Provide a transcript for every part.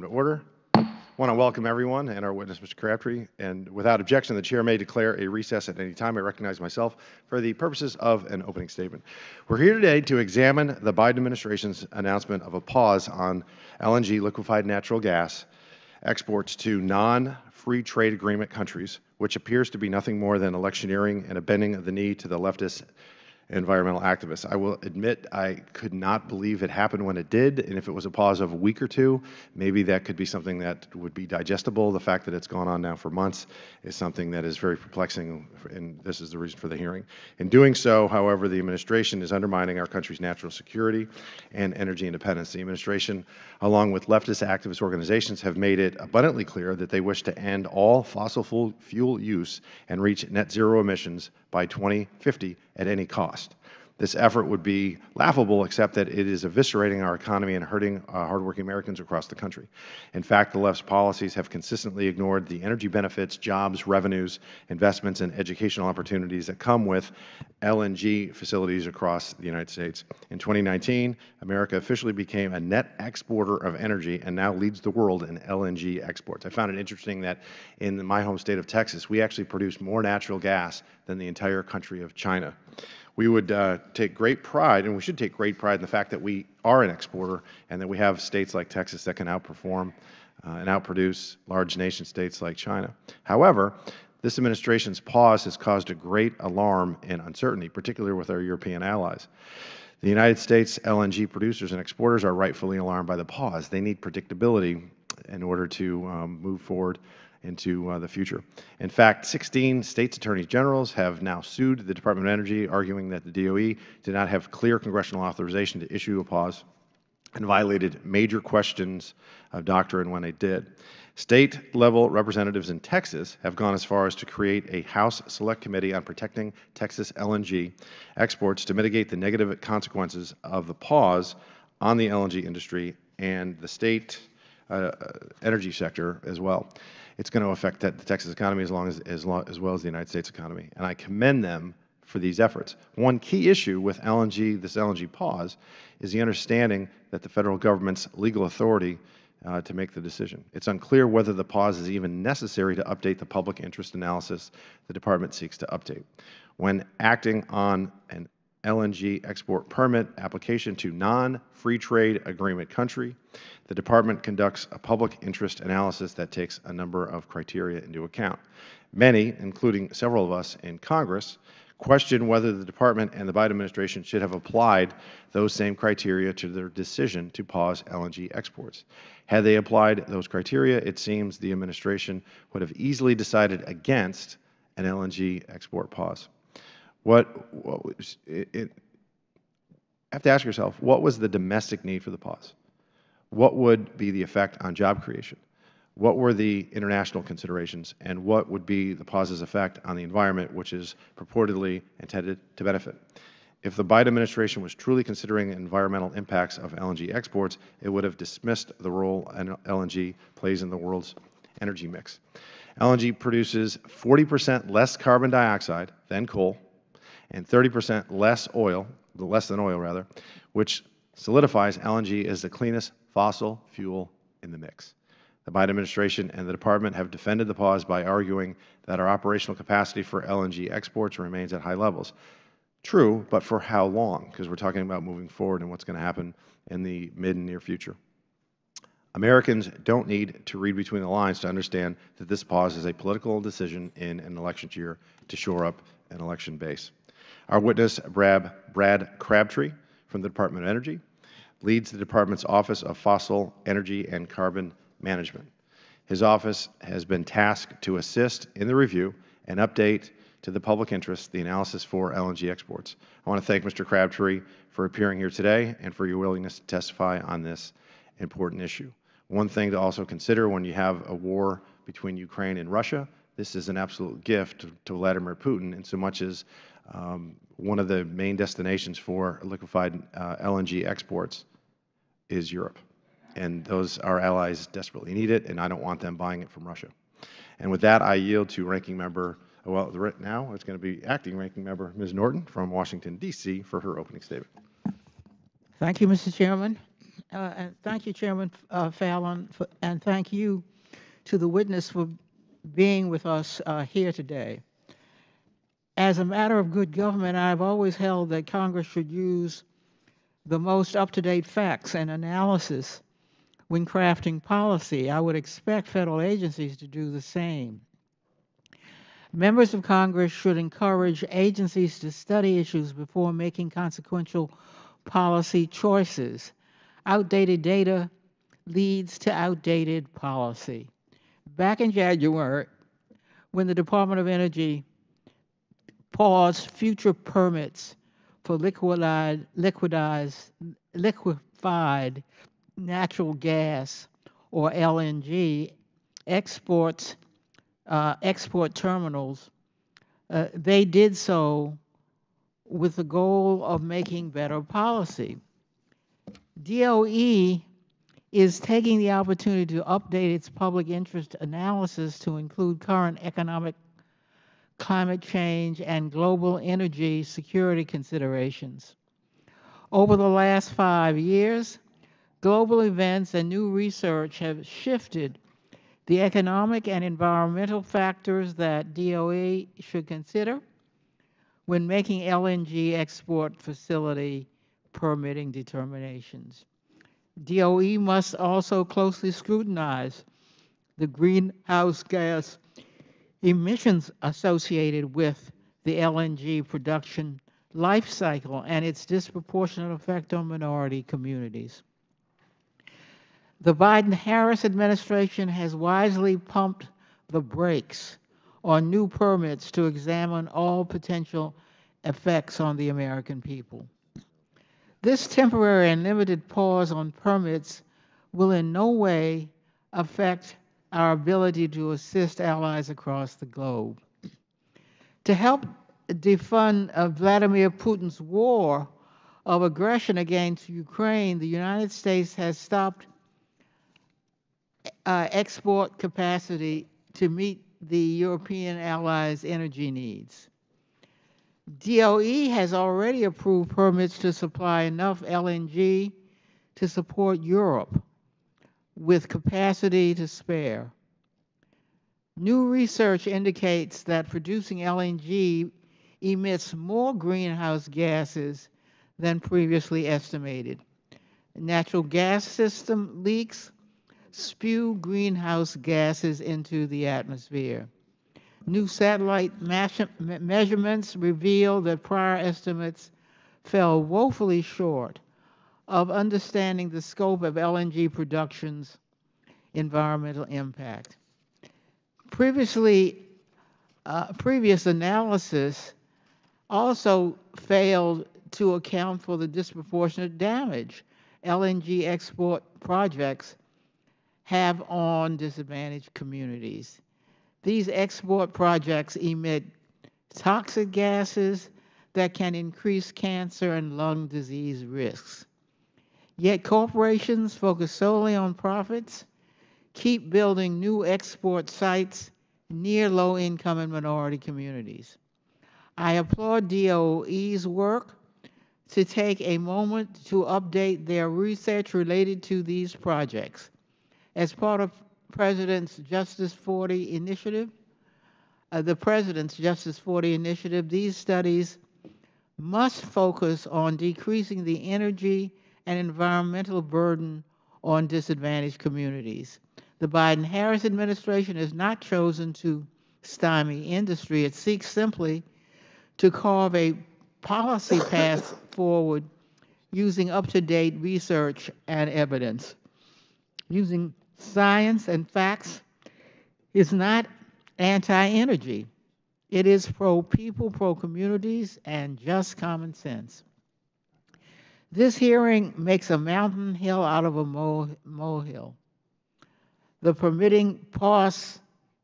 To order. I want to welcome everyone and our witness, Mr. Crabtree. And without objection, the chair may declare a recess at any time. I recognize myself for the purposes of an opening statement. We're here today to examine the Biden administration's announcement of a pause on LNG, liquefied natural gas, exports to non-free trade agreement countries, which appears to be nothing more than electioneering and a bending of the knee to the leftist environmental activists. I will admit I could not believe it happened when it did, and if it was a pause of a week or two, maybe that could be something that would be digestible. The fact that it's gone on now for months is something that is very perplexing, and this is the reason for the hearing. In doing so, however, the administration is undermining our country's national security and energy independence. The administration, along with leftist activist organizations, have made it abundantly clear that they wish to end all fossil fuel use and reach net zero emissions by 2050 at any cost. This effort would be laughable, except that it is eviscerating our economy and hurting hardworking Americans across the country. In fact, the left's policies have consistently ignored the energy benefits, jobs, revenues, investments, and educational opportunities that come with LNG facilities across the United States. In 2019, America officially became a net exporter of energy and now leads the world in LNG exports. I found it interesting that in my home state of Texas, we actually produce more natural gas than the entire country of China. We would take great pride, and we should take great pride in the fact that we are an exporter and that we have states like Texas that can outperform and outproduce large nation states like China. However, this administration's pause has caused a great alarm and uncertainty, particularly with our European allies. The United States LNG producers and exporters are rightfully alarmed by the pause. They need predictability in order to move forward into the future. In fact, 16 states' attorneys generals have now sued the Department of Energy, arguing that the DOE did not have clear congressional authorization to issue a pause and violated major questions of doctrine when they did. State-level representatives in Texas have gone as far as to create a House Select Committee on protecting Texas LNG exports to mitigate the negative consequences of the pause on the LNG industry and the state energy sector as well. It's going to affect the Texas economy as well as the United States economy, and I commend them for these efforts. One key issue with this LNG pause, is the understanding that the federal government's legal authority to make the decision. It's unclear whether the pause is even necessary to update the public interest analysis the Department seeks to update. When acting on an LNG export permit application to non-free trade agreement country, the Department conducts a public interest analysis that takes a number of criteria into account. Many, including several of us in Congress, question whether the Department and the Biden administration should have applied those same criteria to their decision to pause LNG exports. Had they applied those criteria, it seems the administration would have easily decided against an LNG export pause. You have to ask yourself, what was the domestic need for the pause? What would be the effect on job creation? What were the international considerations? And what would be the pause's effect on the environment, which is purportedly intended to benefit? If the Biden administration was truly considering the environmental impacts of LNG exports, it would have dismissed the role LNG plays in the world's energy mix. LNG produces 40% less carbon dioxide than coal, and 30% less than oil rather, which solidifies LNG as the cleanest fossil fuel in the mix. The Biden administration and the Department have defended the pause by arguing that our operational capacity for LNG exports remains at high levels. True, but for how long? Because we're talking about moving forward and what's going to happen in the mid and near future. Americans don't need to read between the lines to understand that this pause is a political decision in an election year to shore up an election base. Our witness, Brad Crabtree from the Department of Energy, leads the Department's Office of Fossil Energy and Carbon Management. His office has been tasked to assist in the review and update to the public interest the analysis for LNG exports. I want to thank Mr. Crabtree for appearing here today and for your willingness to testify on this important issue. One thing to also consider when you have a war between Ukraine and Russia, this is an absolute gift to Vladimir Putin, in so much as one of the main destinations for liquefied LNG exports is Europe. And our allies desperately need it, and I don't want them buying it from Russia. And with that, I yield to Ranking Member, now it's going to be Acting Ranking Member Ms. Norton from Washington, D.C. for her opening statement. Thank you, Mr. Chairman. And thank you, Chairman Fallon, and thank you to the witness for being with us here today. As a matter of good government, I've always held that Congress should use the most up-to-date facts and analysis when crafting policy. I would expect federal agencies to do the same. Members of Congress should encourage agencies to study issues before making consequential policy choices. Outdated data leads to outdated policy. Back in January, when the Department of Energy paused future permits for liquefied natural gas or LNG exports, export terminals, they did so with the goal of making better policy. DOE is taking the opportunity to update its public interest analysis to include current economic, climate change, and global energy security considerations. Over the last 5 years, global events and new research have shifted the economic and environmental factors that DOE should consider when making LNG export facility permitting determinations. DOE must also closely scrutinize the greenhouse gas emissions associated with the LNG production life cycle and its disproportionate effect on minority communities. The Biden-Harris administration has wisely pumped the brakes on new permits to examine all potential effects on the American people. This temporary and limited pause on permits will in no way affect our ability to assist allies across the globe. To help defund Vladimir Putin's war of aggression against Ukraine, the United States has stopped export capacity to meet the European allies' energy needs. DOE has already approved permits to supply enough LNG to support Europe with capacity to spare. New research indicates that producing LNG emits more greenhouse gases than previously estimated. Natural gas system leaks spew greenhouse gases into the atmosphere. New satellite measurements reveal that prior estimates fell woefully short of understanding the scope of LNG production's environmental impact. Previous analysis also failed to account for the disproportionate damage LNG export projects have on disadvantaged communities. These export projects emit toxic gases that can increase cancer and lung disease risks. Yet corporations focus solely on profits, keep building new export sites near low-income and minority communities. I applaud DOE's work to take a moment to update their research related to these projects. As part of President's Justice 40 initiative, these studies must focus on decreasing the energy and environmental burden on disadvantaged communities. The Biden-Harris administration has not chosen to stymie industry. It seeks simply to carve a policy path forward using up-to-date research and evidence. Using science and facts is not anti-energy. It is pro-people, pro-communities, and just common sense. This hearing makes a mountain hill out of a molehill. The permitting pause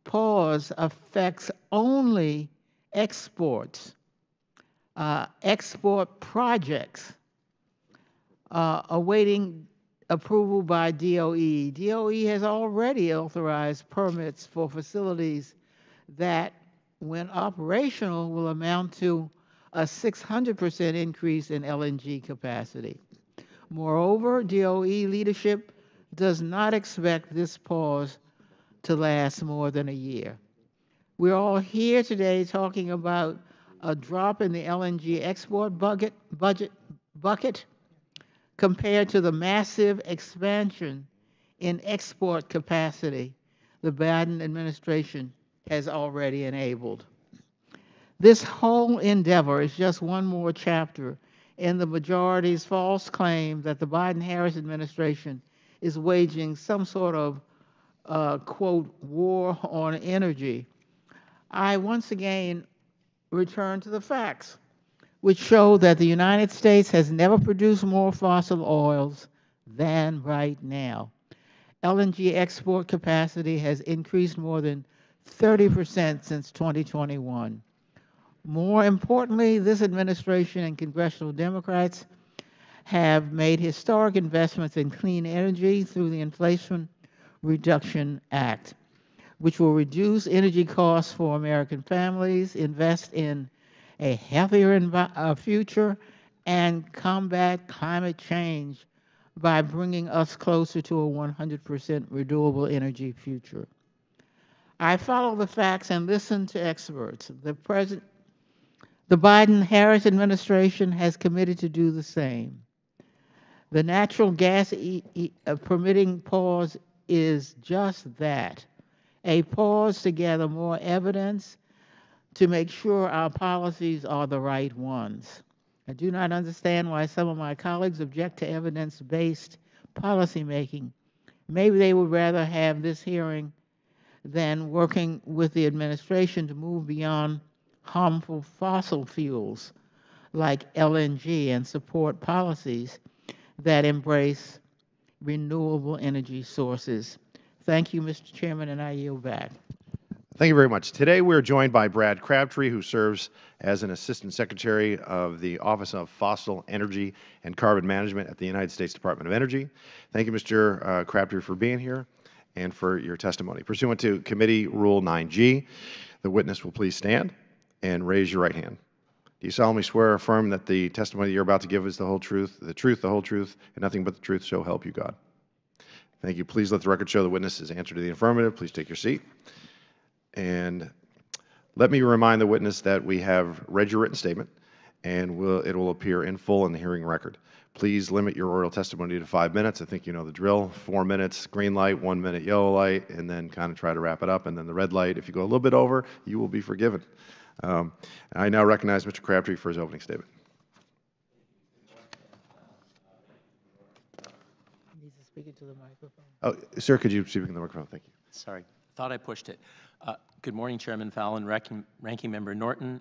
affects only exports, export projects awaiting approval by DOE. DOE has already authorized permits for facilities that, when operational, will amount to a 600% increase in LNG capacity. Moreover, DOE leadership does not expect this pause to last more than a year. We're all here today talking about a drop in the LNG export bucket compared to the massive expansion in export capacity the Biden administration has already enabled. This whole endeavor is just one more chapter in the majority's false claim that the Biden-Harris administration is waging some sort of, quote, war on energy. I once again return to the facts, which show that the United States has never produced more fossil oils than right now. LNG export capacity has increased more than 30% since 2021. More importantly, this administration and congressional Democrats have made historic investments in clean energy through the Inflation Reduction Act, which will reduce energy costs for American families, invest in a healthier future, and combat climate change by bringing us closer to a 100% renewable energy future. I follow the facts and listen to experts. The Biden-Harris administration has committed to do the same. The natural gas permitting pause is just that, a pause to gather more evidence to make sure our policies are the right ones. I do not understand why some of my colleagues object to evidence-based policymaking. Maybe they would rather have this hearing than working with the administration to move beyond harmful fossil fuels like LNG and support policies that embrace renewable energy sources. Thank you, Mr. Chairman, and I yield back. Thank you very much. Today we're joined by Brad Crabtree, who serves as an Assistant Secretary of the Office of Fossil Energy and Carbon Management at the United States Department of Energy. Thank you, Mr. Crabtree, for being here and for your testimony. Pursuant to Committee Rule 9G, the witness will please stand and raise your right hand. Do you solemnly swear or affirm that the testimony you're about to give is the whole truth, the whole truth, and nothing but the truth, so help you God? Thank you. Please let the record show the witness has answered to the affirmative. Please take your seat. And let me remind the witness that we have read your written statement, and it will appear in full in the hearing record. Please limit your oral testimony to 5 minutes. I think you know the drill. 4 minutes, green light, 1 minute, yellow light, and then kind of try to wrap it up. And then the red light, if you go a little bit over, you will be forgiven. I now recognize Mr. Crabtree for his opening statement. Needs to speak into the microphone. Oh, sir, could you speak in the microphone? Thank you. Sorry, thought I pushed it. Good morning, Chairman Fallon, Ranking Member Norton,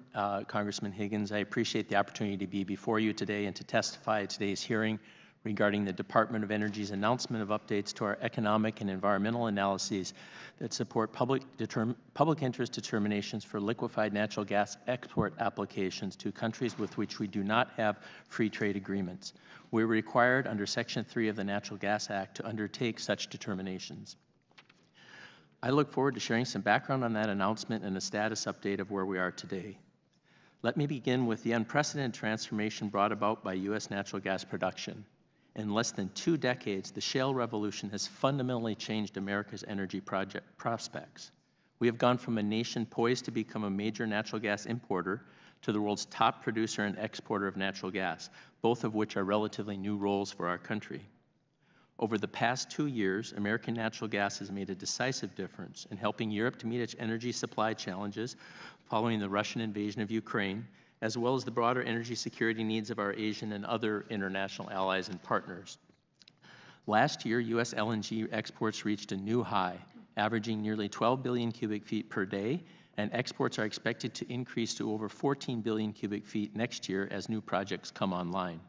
Congressman Higgins. I appreciate the opportunity to be before you today and to testify at today's hearing regarding the Department of Energy's announcement of updates to our economic and environmental analyses that support public interest determinations for liquefied natural gas export applications to countries with which we do not have free trade agreements. We're required under Section 3 of the Natural Gas Act to undertake such determinations. I look forward to sharing some background on that announcement and a status update of where we are today. Let me begin with the unprecedented transformation brought about by U.S. natural gas production. In less than 2 decades, the shale revolution has fundamentally changed America's energy prospects. We have gone from a nation poised to become a major natural gas importer to the world's top producer and exporter of natural gas, both of which are relatively new roles for our country. Over the past 2 years, American natural gas has made a decisive difference in helping Europe to meet its energy supply challenges following the Russian invasion of Ukraine, as well as the broader energy security needs of our Asian and other international allies and partners. Last year, U.S. LNG exports reached a new high, averaging nearly 12 billion cubic feet per day, and exports are expected to increase to over 14 billion cubic feet next year as new projects come online.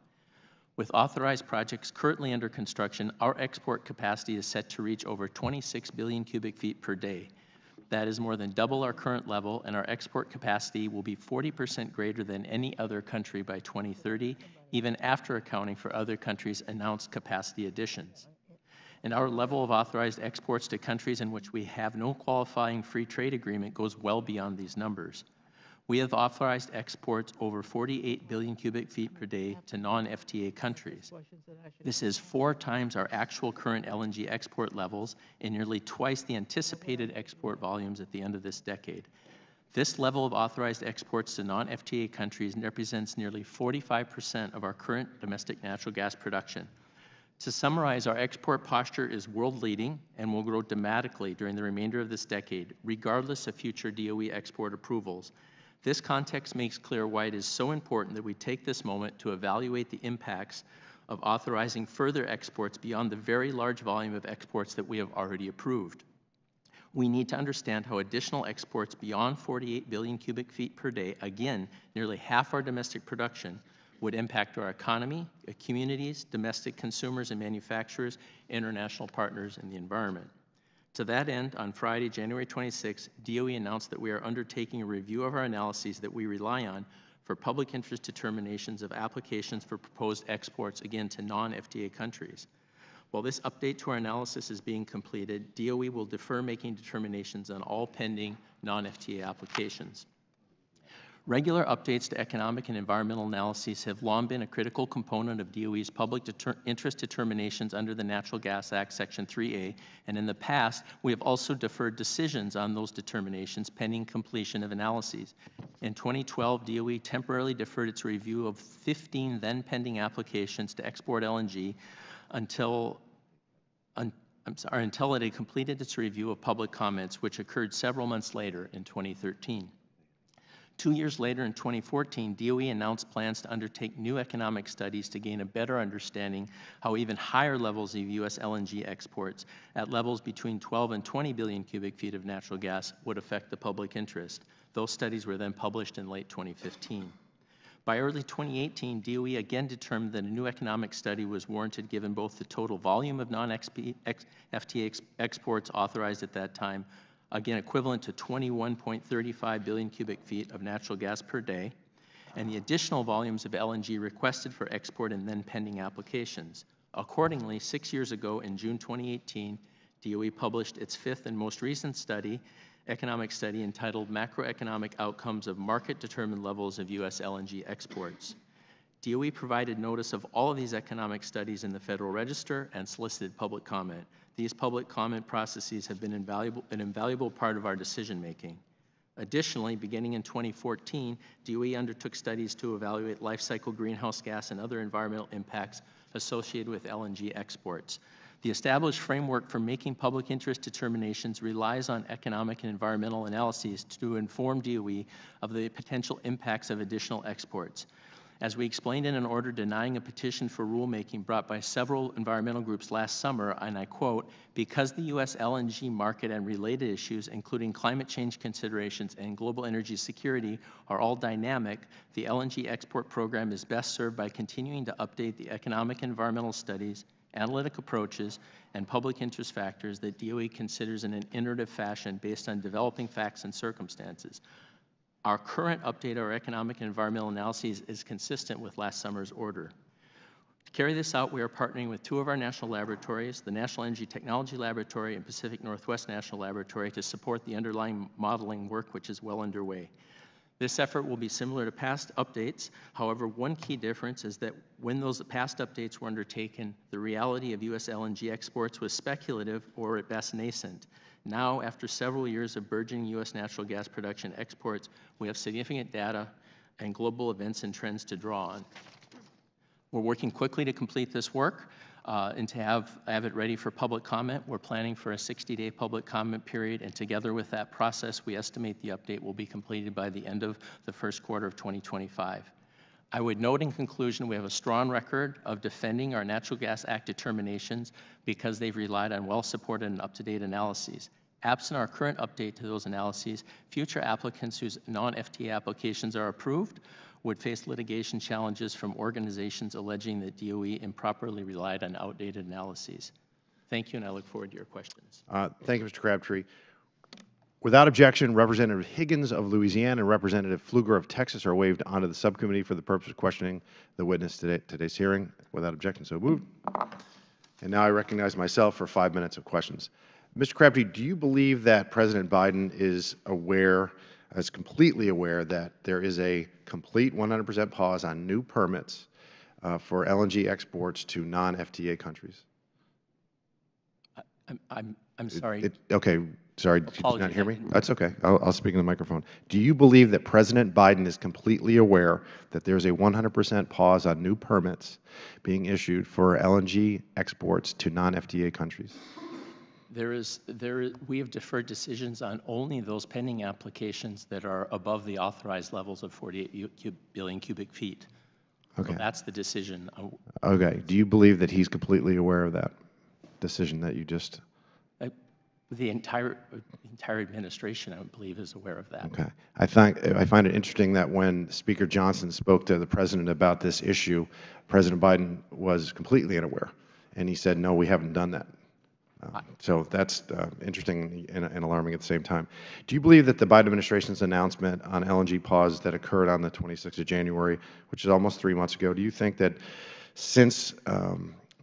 With authorized projects currently under construction, our export capacity is set to reach over 26 billion cubic feet per day. That is more than double our current level, and our export capacity will be 40% greater than any other country by 2030, even after accounting for other countries' announced capacity additions. And our level of authorized exports to countries in which we have no qualifying free trade agreement goes well beyond these numbers. We have authorized exports over 48 billion cubic feet per day to non-FTA countries. This is 4 times our actual current LNG export levels and nearly twice the anticipated export volumes at the end of this decade. This level of authorized exports to non-FTA countries represents nearly 45% of our current domestic natural gas production. To summarize, our export posture is world-leading and will grow dramatically during the remainder of this decade, regardless of future DOE export approvals. This context makes clear why it is so important that we take this moment to evaluate the impacts of authorizing further exports beyond the very large volume of exports that we have already approved. We need to understand how additional exports beyond 48 billion cubic feet per day, again, nearly half our domestic production, would impact our economy, communities, domestic consumers and manufacturers, international partners, and the environment. To that end, on Friday, January 26, DOE announced that we are undertaking a review of our analyses that we rely on for public interest determinations of applications for proposed exports, again, to non-FTA countries. While this update to our analysis is being completed, DOE will defer making determinations on all pending non-FTA applications. Regular updates to economic and environmental analyses have long been a critical component of DOE's public interest determinations under the Natural Gas Act, Section 3A, and in the past, we have also deferred decisions on those determinations pending completion of analyses. In 2012, DOE temporarily deferred its review of 15 then pending applications to export LNG until it had completed its review of public comments, which occurred several months later in 2013. 2 years later, in 2014, DOE announced plans to undertake new economic studies to gain a better understanding how even higher levels of U.S. LNG exports at levels between 12 and 20 billion cubic feet of natural gas would affect the public interest. Those studies were then published in late 2015. By early 2018, DOE again determined that a new economic study was warranted given both the total volume of non-FTA exports authorized at that time, again equivalent to 21.35 billion cubic feet of natural gas per day, and the additional volumes of LNG requested for export and then pending applications. Accordingly, 6 years ago in June 2018, DOE published its 5th and most recent study, economic study entitled Macroeconomic Outcomes of Market-Determined Levels of U.S. LNG Exports. DOE provided notice of all of these economic studies in the Federal Register and solicited public comment. These public comment processes have been an invaluable part of our decision-making. Additionally, beginning in 2014, DOE undertook studies to evaluate life cycle greenhouse gas and other environmental impacts associated with LNG exports. The established framework for making public interest determinations relies on economic and environmental analyses to inform DOE of the potential impacts of additional exports. As we explained in an order denying a petition for rulemaking brought by several environmental groups last summer, and I quote, "Because the U.S. LNG market and related issues, including climate change considerations and global energy security, are all dynamic, the LNG export program is best served by continuing to update the economic and environmental studies, analytic approaches, and public interest factors that DOE considers in an iterative fashion based on developing facts and circumstances. Our current update of our economic and environmental analyses is consistent with last summer's order." To carry this out, we are partnering with 2 of our national laboratories, the National Energy Technology Laboratory and Pacific Northwest National Laboratory, to support the underlying modeling work, which is well underway. This effort will be similar to past updates. However, one key difference is that when those past updates were undertaken, the reality of U.S. LNG exports was speculative or at best nascent. Now, after several years of burgeoning U.S. natural gas production exports, we have significant data and global events and trends to draw on. We're working quickly to complete this work and to have it ready for public comment. We're planning for a 60-day public comment period, and together with that process, we estimate the update will be completed by the end of the first quarter of 2025. I would note in conclusion, we have a strong record of defending our Natural Gas Act determinations because they've relied on well-supported and up-to-date analyses. Absent our current update to those analyses, future applicants whose non-FTA applications are approved would face litigation challenges from organizations alleging that DOE improperly relied on outdated analyses. Thank you, and I look forward to your questions. Thank you, Mr. Crabtree. Without objection, Representative Higgins of Louisiana and Representative Pfluger of Texas are waived onto the subcommittee for the purpose of questioning the witness today's hearing. Without objection, so moved. And now I recognize myself for 5 minutes of questions. Mr. Crabtree, do you believe that President Biden is aware is completely aware that there is a complete 100% pause on new permits for LNG exports to non-FTA countries? I'm sorry. Okay, sorry, did you not Apologies, hear I me? didn't- That's okay. I'll speak in the microphone. Do you believe that President Biden is completely aware that there's a 100% pause on new permits being issued for LNG exports to non-FTA countries? We have deferred decisions on only those pending applications that are above the authorized levels of 48 billion cubic feet. Okay. So that's the decision. Okay. Do you believe that he's completely aware of that decision that you just? The entire administration, I believe, is aware of that. Okay. I find it interesting that when Speaker Johnson spoke to the president about this issue, President Biden was completely unaware, and he said, "No, we haven't done that." So that's interesting and alarming at the same time. Do you believe that the Biden administration's announcement on LNG pause that occurred on the 26th of January, which is almost 3 months ago, do you think that since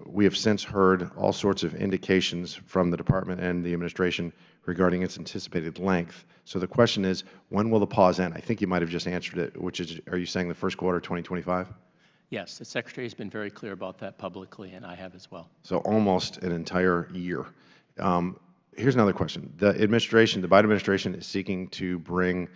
we have since heard all sorts of indications from the department and the administration regarding its anticipated length? So the question is, when will the pause end? I think you might have just answered it, which is, are you saying the first quarter of 2025? Yes, the Secretary has been very clear about that publicly, and I have as well. So almost an entire year. Here's another question. The Biden administration is seeking to bring,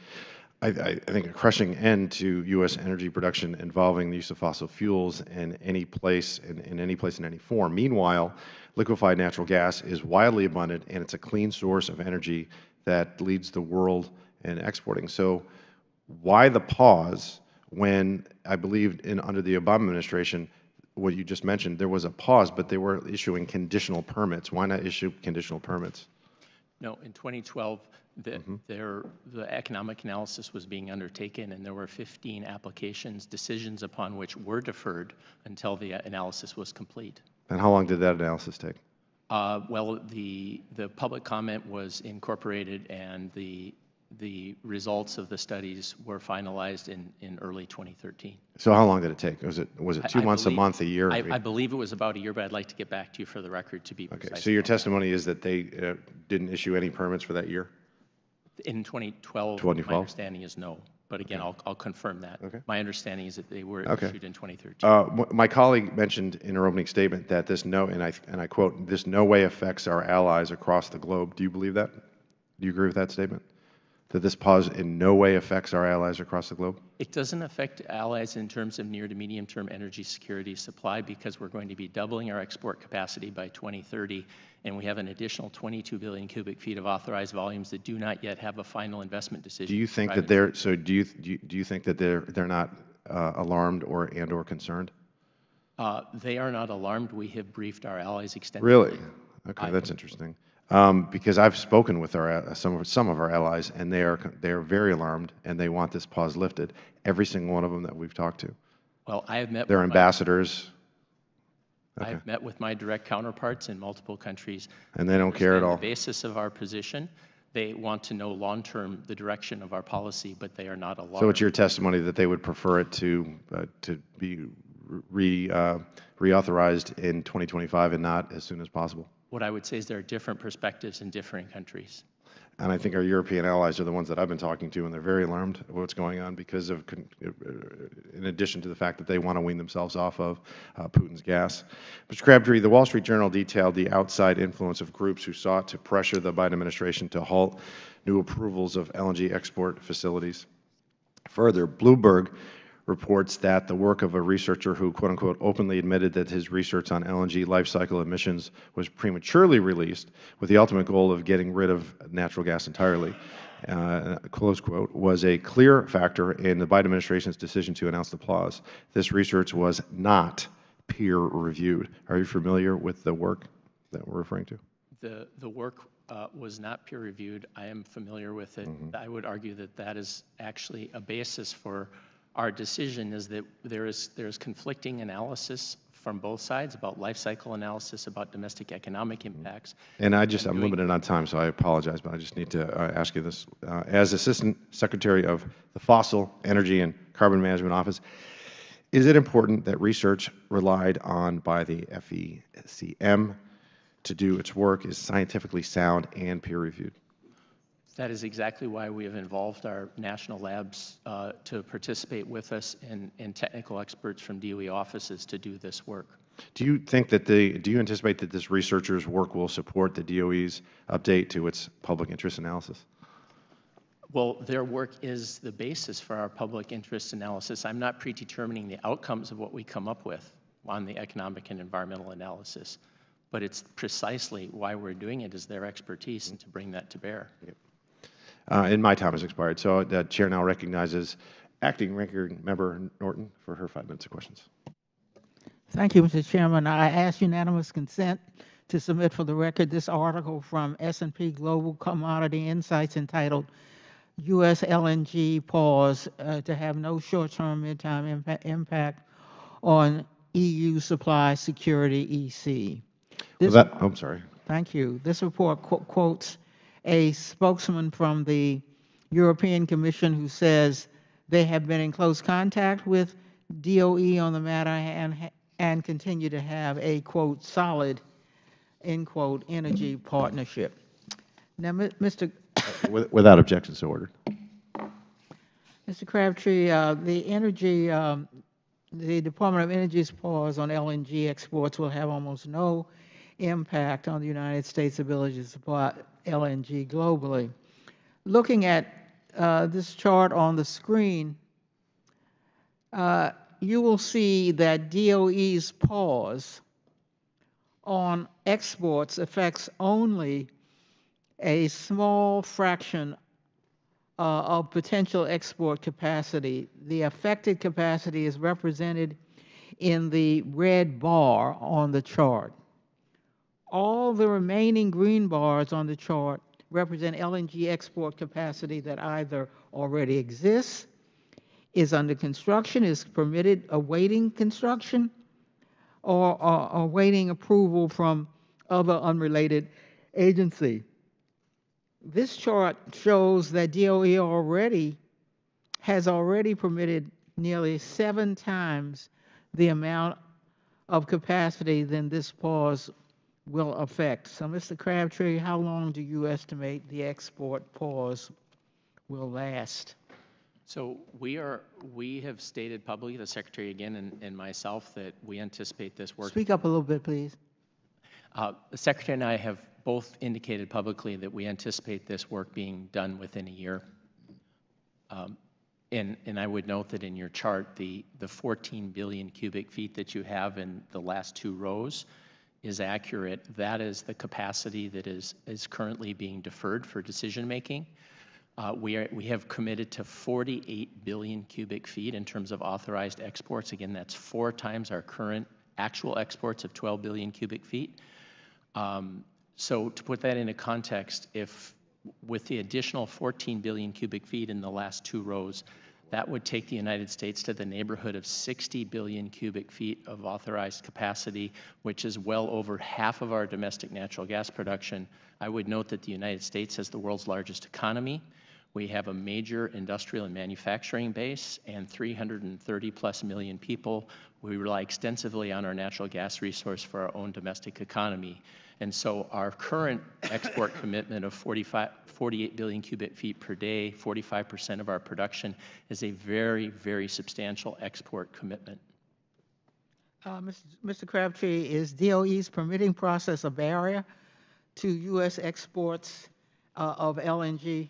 I think, a crushing end to U.S. energy production involving the use of fossil fuels in any place, in any form. Meanwhile, liquefied natural gas is widely abundant, and it's a clean source of energy that leads the world in exporting. So why the pause when I believe under the Obama administration, what you just mentioned, there was a pause, but they were issuing conditional permits. Why not issue conditional permits? No, in 2012, the economic analysis was being undertaken, and there were 15 applications, decisions upon which were deferred until the analysis was complete. And how long did that analysis take? Well, the public comment was incorporated, and the results of the studies were finalized in early 2013. So how long did it take? Was it 2 months, a month, a year? I believe it was about a year, but I'd like to get back to you for the record to be precise. Okay, so your testimony is that they didn't issue any permits for that year? In 2012, my understanding is no. But again, I'll confirm that. Okay. My understanding is that they were issued in 2013. My colleague mentioned in her opening statement that this and I quote, "this no way affects our allies across the globe." Do you believe that? Do you agree with that statement? That this pause in no way affects our allies across the globe? It doesn't affect allies in terms of near to medium term energy security supply, because we're going to be doubling our export capacity by 2030, and we have an additional 22 billion cubic feet of authorized volumes that do not yet have a final investment decision. Do you think that they're do you think that they're not alarmed or concerned? They are not alarmed. We have briefed our allies extensively. Really? Okay, that's interesting. Because I've spoken with some of our allies, and they are very alarmed, and they want this pause lifted. Every single one of them that we've talked to. Well, I have met. Their ambassadors. Okay. I've met with my direct counterparts in multiple countries. And they don't care at all. The basis of our position, they want to know long-term the direction of our policy, but they are not alarmed. So it's your testimony that they would prefer it to be reauthorized in 2025 and not as soon as possible? What I would say is there are different perspectives in differing countries. And I think our European allies are the ones that I've been talking to, and they're very alarmed of what's going on because of, in addition to the fact that they want to wean themselves off of Putin's gas. Mr. Crabtree, the Wall Street Journal detailed the outside influence of groups who sought to pressure the Biden administration to halt new approvals of LNG export facilities. Further, Bloomberg reports that the work of a researcher who, quote unquote, openly admitted that his research on LNG life cycle emissions was prematurely released with the ultimate goal of getting rid of natural gas entirely, close quote, was a clear factor in the Biden administration's decision to announce the pause. This research was not peer reviewed. Are you familiar with the work that we're referring to? The work was not peer reviewed. I am familiar with it. Mm-hmm. I would argue that that is actually a basis for our decision, is that there's conflicting analysis from both sides about life cycle analysis, about domestic economic impacts. And I'm limited on time, so I apologize, but I just need to ask you this. As Assistant Secretary of the Fossil, Energy, and Carbon Management Office, is it important that research relied on by the FECM to do its work is scientifically sound and peer-reviewed? That is exactly why we have involved our national labs to participate with us and technical experts from DOE offices to do this work. Do you think that do you anticipate that this researchers' work will support the DOE's update to its public interest analysis? Well, their work is the basis for our public interest analysis. I'm not predetermining the outcomes of what we come up with on the economic and environmental analysis, but it's precisely why we're doing it is their expertise and to bring that to bear. And my time has expired, so the chair now recognizes Acting Ranking Member Norton for her 5 minutes of questions. Thank you, Mr. Chairman. I ask unanimous consent to submit for the record this article from S&P Global Commodity Insights entitled U.S. LNG Pause to have no short-term mid-term impact on EU supply security EC. I'm sorry. Thank you. This report quotes a spokesman from the European Commission who says they have been in close contact with DOE on the matter and continue to have a, quote, solid, end quote, energy partnership. Now, Mr. Without objection, so ordered. Mr. Crabtree, the Department of Energy's pause on LNG exports will have almost no impact on the United States' ability to supply LNG globally. Looking at this chart on the screen, you will see that DOE's pause on exports affects only a small fraction of potential export capacity. The affected capacity is represented in the red bar on the chart. All the remaining green bars on the chart represent LNG export capacity that either already exists, is under construction, is permitted, awaiting construction, or awaiting approval from other unrelated agency. This chart shows that DOE has already permitted nearly 7 times the amount of capacity than this pause will affect. So, Mr. Crabtree, how long do you estimate the export pause will last? So we have stated publicly, the Secretary again and myself, that we anticipate this work. Speak up a little bit, please. The Secretary and I have both indicated publicly that we anticipate this work being done within a year. And I would note that in your chart, the 14 billion cubic feet that you have in the last 2 rows is accurate. That is the capacity that is currently being deferred for decision making. We have committed to 48 billion cubic feet in terms of authorized exports. Again, that's 4 times our current actual exports of 12 billion cubic feet. So to put that into context, if with the additional 14 billion cubic feet in the last 2 rows, that would take the United States to the neighborhood of 60 billion cubic feet of authorized capacity, which is well over half of our domestic natural gas production. I would note that the United States has the world's largest economy. We have a major industrial and manufacturing base and 330 plus million people. We rely extensively on our natural gas resource for our own domestic economy. And so our current export commitment of 48 billion cubic feet per day, 45% of our production, is a very, very substantial export commitment. Mr. Crabtree, is DOE's permitting process a barrier to U.S. exports of LNG?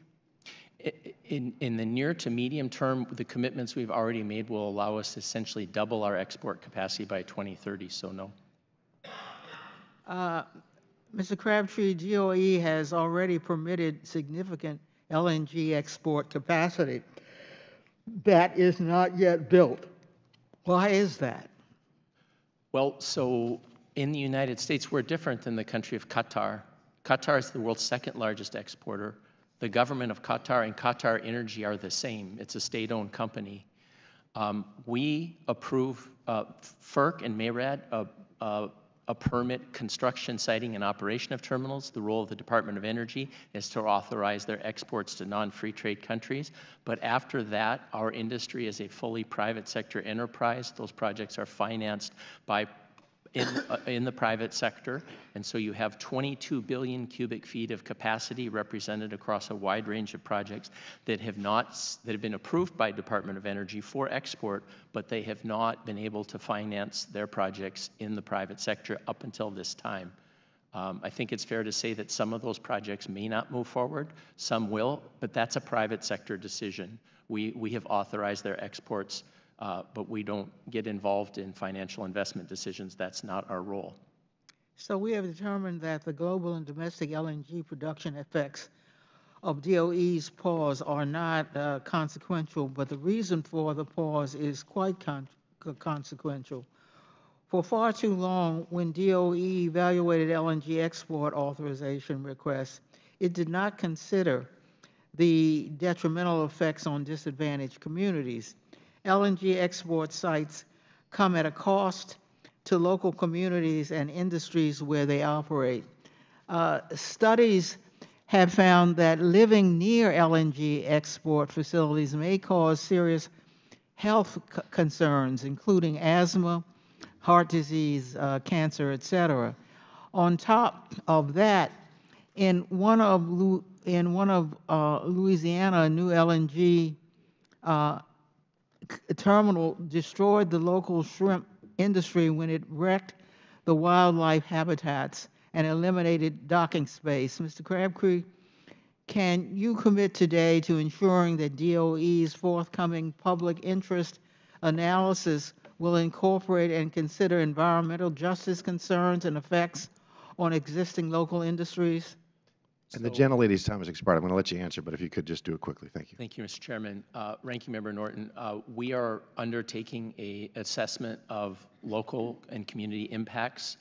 In the near to medium term, the commitments we've already made will allow us to essentially double our export capacity by 2030, so no. Mr. Crabtree, DOE has already permitted significant LNG export capacity that is not yet built. Why is that? Well, so in the United States, we're different than the country of Qatar. Qatar is the world's 2nd largest exporter. The government of Qatar and Qatar Energy are the same. It's a state-owned company. We approve FERC and MARAD permit construction, siting, and operation of terminals. The role of the Department of Energy is to authorize their exports to non-free trade countries. But after that, our industry is a fully private sector enterprise. Those projects are financed by in the private sector. And so you have 22 billion cubic feet of capacity represented across a wide range of projects that have been approved by Department of Energy for export, but they have not been able to finance their projects in the private sector up until this time. I think it's fair to say that some of those projects may not move forward, some will, but that's a private sector decision. We have authorized their exports, but we don't get involved in financial investment decisions. That's not our role. So we have determined that the global and domestic LNG production effects of DOE's pause are not consequential, but the reason for the pause is quite consequential. For far too long, when DOE evaluated LNG export authorization requests, it did not consider the detrimental effects on disadvantaged communities. LNG export sites come at a cost to local communities and industries where they operate. Studies have found that living near LNG export facilities may cause serious health concerns, including asthma, heart disease, cancer, etc. On top of that, in one of Louisiana, a new LNG terminal destroyed the local shrimp industry when it wrecked the wildlife habitats and eliminated docking space. Mr. Crabtree, can you commit today to ensuring that DOE's forthcoming public interest analysis will incorporate and consider environmental justice concerns and effects on existing local industries? And the gentlelady's time has expired. I'm going to let you answer, but if you could just do it quickly. Thank you. Thank you, Mr. Chairman. Ranking Member Norton, we are undertaking an assessment of local and community impacts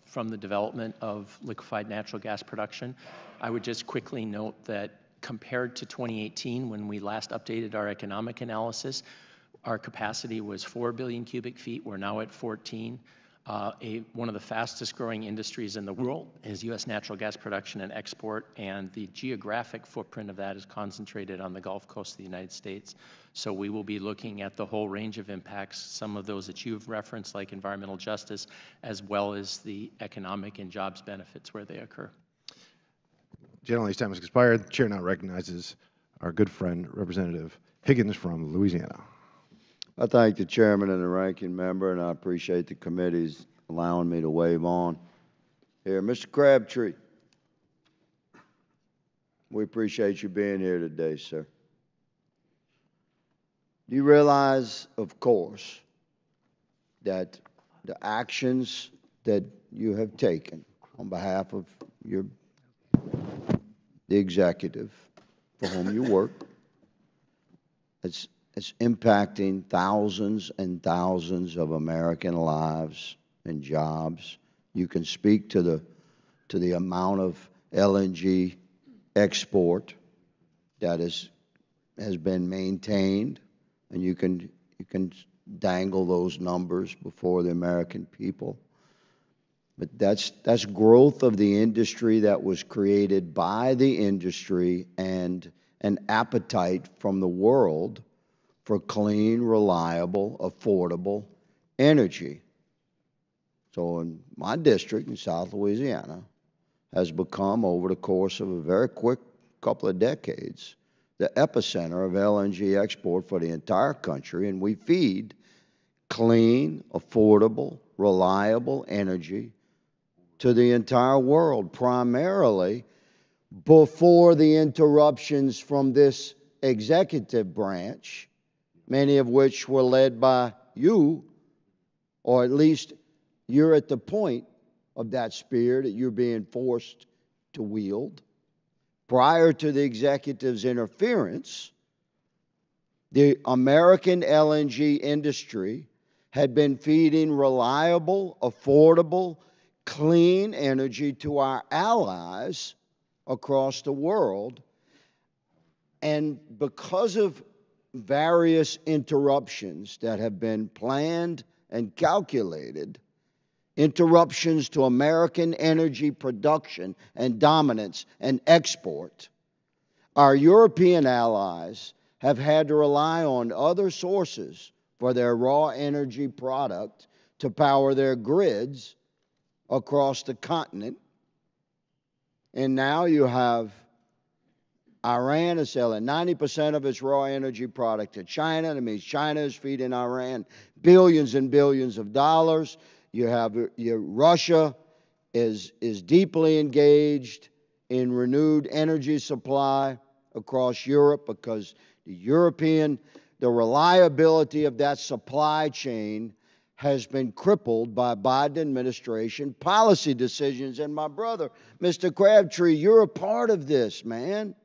from the development of liquefied natural gas production. I would just quickly note that compared to 2018, when we last updated our economic analysis, our capacity was 4 billion cubic feet. We're now at 14. One of the fastest growing industries in the world is U.S. natural gas production and export, and the geographic footprint of that is concentrated on the Gulf Coast of the United States. So we will be looking at the whole range of impacts, some of those that you've referenced, like environmental justice, as well as the economic and jobs benefits where they occur. Gentlelady's time has expired. The chair now recognizes our good friend, Representative Higgins from Louisiana. I thank the chairman and the ranking member, and I appreciate the committee's allowing me to wave on here. Mr. Crabtree, we appreciate you being here today, sir. Do you realize, of course, that the actions that you have taken on behalf of the executive for whom you work, it's impacting thousands and thousands of American lives and jobs. You can speak to the amount of LNG export that has been maintained, and you can dangle those numbers before the American people. But that's growth of the industry that was created by the industry and an appetite from the world for clean, reliable, affordable energy. So in my district in South Louisiana has become, over the course of a very quick couple of decades, the epicenter of LNG export for the entire country, and we feed clean, affordable, reliable energy to the entire world, primarily before the interruptions from this executive branch, many of which were led by you, or at least you're at the point of that spear that you're being forced to wield. Prior to the executive's interference, the American LNG industry had been feeding reliable, affordable, clean energy to our allies across the world. And because of various interruptions that have been planned and calculated, interruptions to American energy production and dominance and export, our European allies have had to rely on other sources for their raw energy product to power their grids, across the continent. And now you have Iran is selling 90% of its raw energy product to China. That means China is feeding Iran billions and billions of dollars. You have Russia is deeply engaged in renewed energy supply across Europe because the reliability of that supply chain has been crippled by Biden administration policy decisions. And my brother, Mr. Crabtree, you're a part of this, man.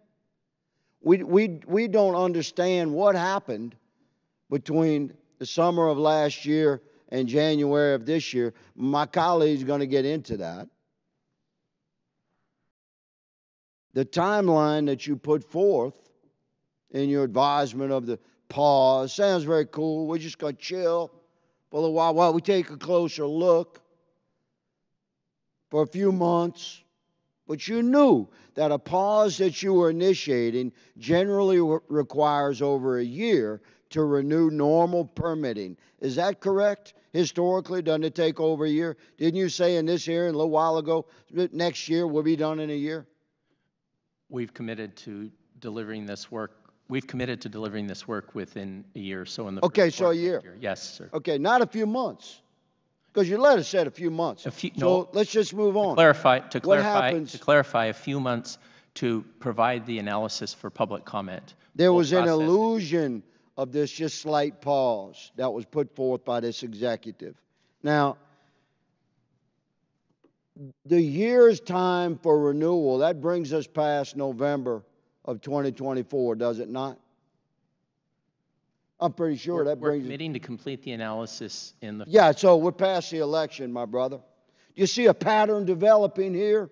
We don't understand what happened between the summer of last year and January of this year. My colleague's going to get into that. The timeline that you put forth in your advisement of the pause sounds very cool. We're just going to chill for a little while we take a closer look for a few months. But you knew that a pause that you were initiating generally requires over a year to renew normal permitting. Is that correct? Historically, doesn't it take over a year? Didn't you say in this hearing a little while ago, next year will be done in a year? We've committed to delivering this work. We've committed to delivering this work within a year. So in the okay, so a year. Yes, sir. Okay, not a few months. Because your letter said a few months. So let's just move on. To clarify, a few months to provide the analysis for public comment. There was an illusion of this just slight pause that was put forth by this executive. Now, the year's time for renewal, that brings us past November of 2024, does it not? I'm pretty sure that brings us. We're committing to complete the analysis in the... Yeah, so we're past the election, my brother. Do you see a pattern developing here?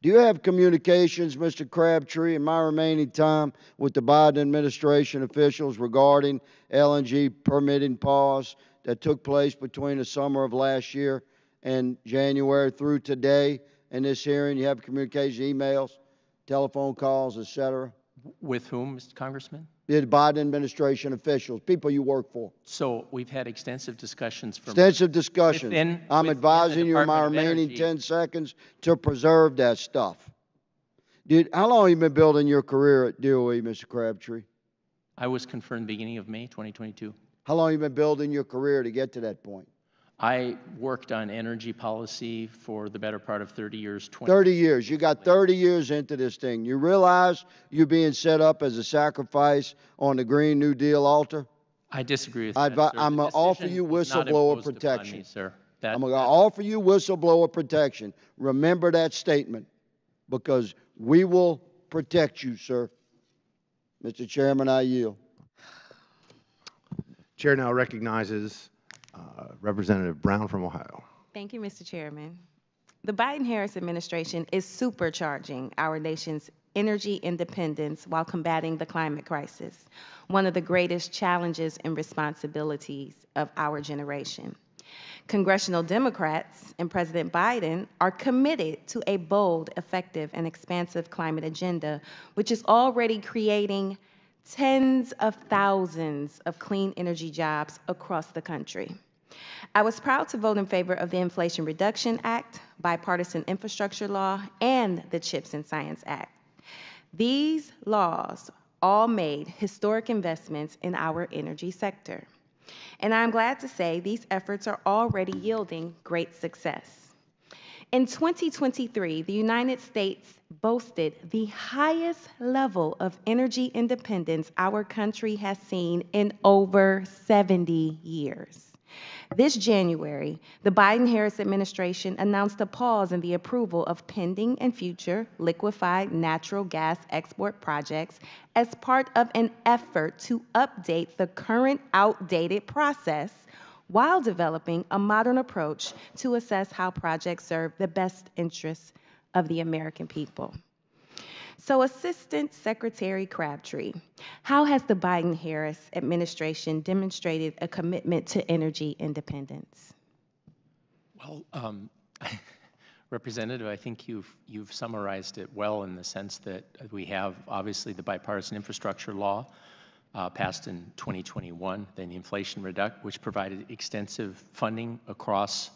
Do you have communications, Mr. Crabtree, in my remaining time with the Biden administration officials regarding LNG permitting pause that took place between the summer of last year and January through today in this hearing? You have communication, emails, telephone calls, et cetera? With whom, Mr. Congressman? The Biden administration officials, people you work for. So we've had extensive discussions. Extensive discussions. I'm advising you in my remaining 10 seconds to preserve that stuff. How long have you been building your career at DOE, Mr. Crabtree? I was confirmed beginning of May 2022. How long have you been building your career to get to that point? I worked on energy policy for the better part of 30 years. 30 years. You got 30 years into this thing. You realize you're being set up as a sacrifice on the Green New Deal altar? I disagree with that, sir. I'm going to offer you whistleblower protection. I'm going to offer you whistleblower protection. Remember that statement, because we will protect you, sir. Mr. Chairman, I yield. Chair now recognizes Representative Brown from Ohio. Thank you, Mr. Chairman. The Biden-Harris administration is supercharging our nation's energy independence while combating the climate crisis, one of the greatest challenges and responsibilities of our generation. Congressional Democrats and President Biden are committed to a bold, effective, and expansive climate agenda, which is already creating tens of thousands of clean energy jobs across the country. I was proud to vote in favor of the Inflation Reduction Act, Bipartisan Infrastructure Law, and the CHIPS and Science Act. These laws all made historic investments in our energy sector. And I'm glad to say these efforts are already yielding great success. In 2023, the United States boasted the highest level of energy independence our country has seen in over 70 years. This January, the Biden-Harris administration announced a pause in the approval of pending and future liquefied natural gas export projects as part of an effort to update the current outdated process while developing a modern approach to assess how projects serve the best interests of the American people. So, Assistant Secretary Crabtree, how has the Biden-Harris administration demonstrated a commitment to energy independence? Well, Representative, I think you've summarized it well in the sense that we have obviously the bipartisan infrastructure law, passed in 2021, then the Inflation Reduction, which provided extensive funding across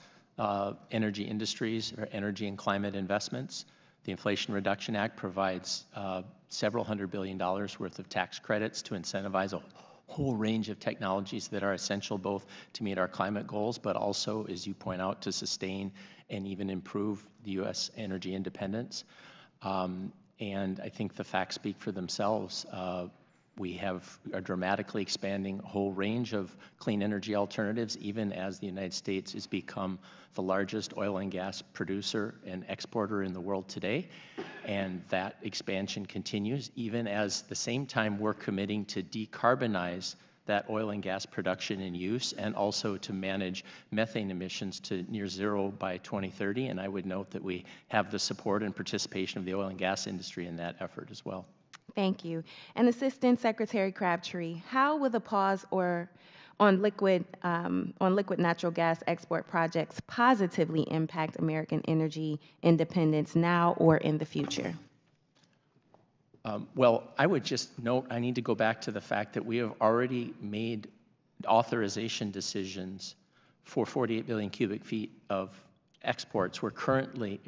energy industries or energy and climate investments. The Inflation Reduction Act provides several $100 billion worth of tax credits to incentivize a whole range of technologies that are essential both to meet our climate goals, but also, as you point out, to sustain and even improve the U.S. energy independence. And I think the facts speak for themselves. We are dramatically expanding a whole range of clean energy alternatives, even as the United States has become the largest oil and gas producer and exporter in the world today. And that expansion continues, even as the same time we're committing to decarbonize that oil and gas production and use, and also to manage methane emissions to near zero by 2030. And I would note that we have the support and participation of the oil and gas industry in that effort as well. Thank you. And Assistant Secretary Crabtree, how will the pause on liquid natural gas export projects positively impact American energy independence now or in the future? Well, I would just note, I need to go back to the fact that we have already made authorization decisions for 48 billion cubic feet of exports. We're currently,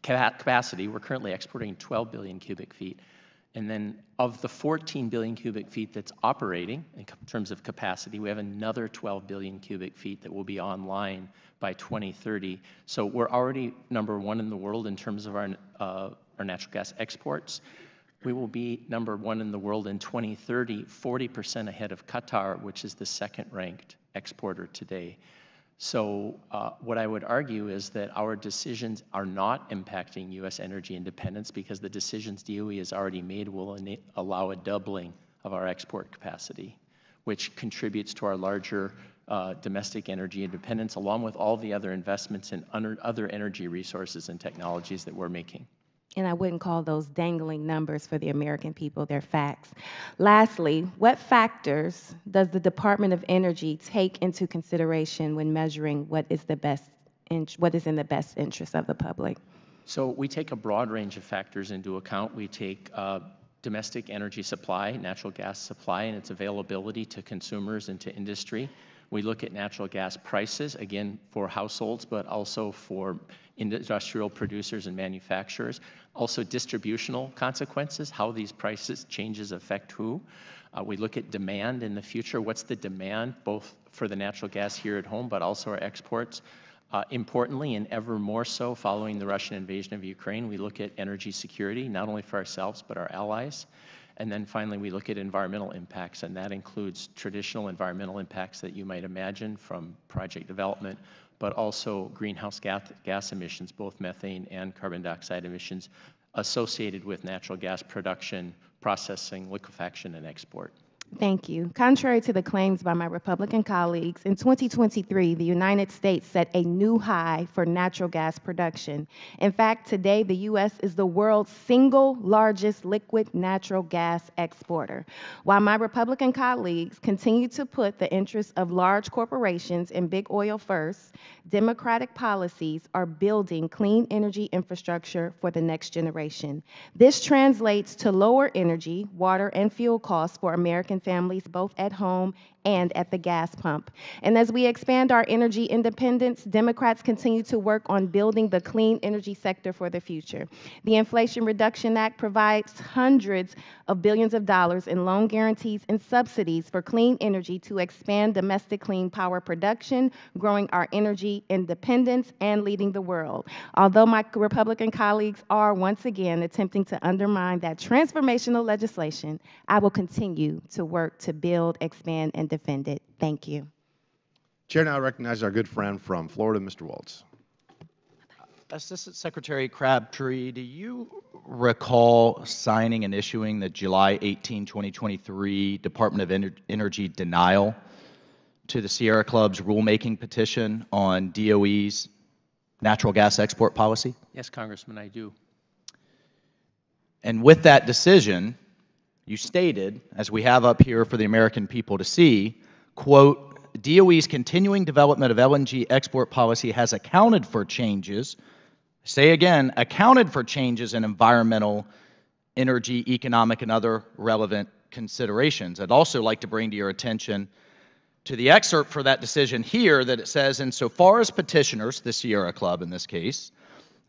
capacity, we're currently exporting 12 billion cubic feet. And then of the 14 billion cubic feet that's operating in terms of capacity, we have another 12 billion cubic feet that will be online by 2030. So we're already #1 in the world in terms of our natural gas exports. We will be #1 in the world in 2030, 40% ahead of Qatar, which is the second-ranked exporter today. So what I would argue is that our decisions are not impacting U.S. energy independence because the decisions DOE has already made will allow a doubling of our export capacity, which contributes to our larger domestic energy independence, along with all the other investments in other energy resources and technologies that we're making. And I wouldn't call those dangling numbers for the American people, they're facts. Lastly, what factors does the Department of Energy take into consideration when measuring what is in the best interest of the public? So we take a broad range of factors into account. We take domestic energy supply, natural gas supply, and its availability to consumers and to industry. We look at natural gas prices, again, for households, but also for industrial producers and manufacturers. Also distributional consequences, how these prices changes affect who. We look at demand in the future. What's the demand, both for the natural gas here at home, but also our exports? Importantly, and ever more so following the Russian invasion of Ukraine, we look at energy security, not only for ourselves, but our allies. And then finally, we look at environmental impacts, and that includes traditional environmental impacts that you might imagine from project development, but also greenhouse gas emissions, both methane and carbon dioxide emissions associated with natural gas production, processing, liquefaction, and export. Thank you. Contrary to the claims by my Republican colleagues, in 2023, the United States set a new high for natural gas production. In fact, today, the U.S. is the world's single largest liquid natural gas exporter. While my Republican colleagues continue to put the interests of large corporations and big oil first, Democratic policies are building clean energy infrastructure for the next generation. This translates to lower energy, water, and fuel costs for American families, both at home and at the gas pump. And as we expand our energy independence, Democrats continue to work on building the clean energy sector for the future. The Inflation Reduction Act provides hundreds of billions of dollars in loan guarantees and subsidies for clean energy to expand domestic clean power production, growing our energy independence, and leading the world. Although my Republican colleagues are once again attempting to undermine that transformational legislation, I will continue to work to build, expand, and defend it. Thank you. Chair now recognizes our good friend from Florida, Mr. Waltz. Assistant Secretary Crabtree, do you recall signing and issuing the July 18, 2023 Department of Energy denial to the Sierra Club's rulemaking petition on DOE's natural gas export policy? Yes, Congressman, I do. And with that decision, you stated, as we have up here for the American people to see, quote, DOE's continuing development of LNG export policy has accounted for changes, say again, accounted for changes in environmental energy, economic, and other relevant considerations. I'd also like to bring to your attention to the excerpt for that decision here that it says, insofar as petitioners, the Sierra Club in this case,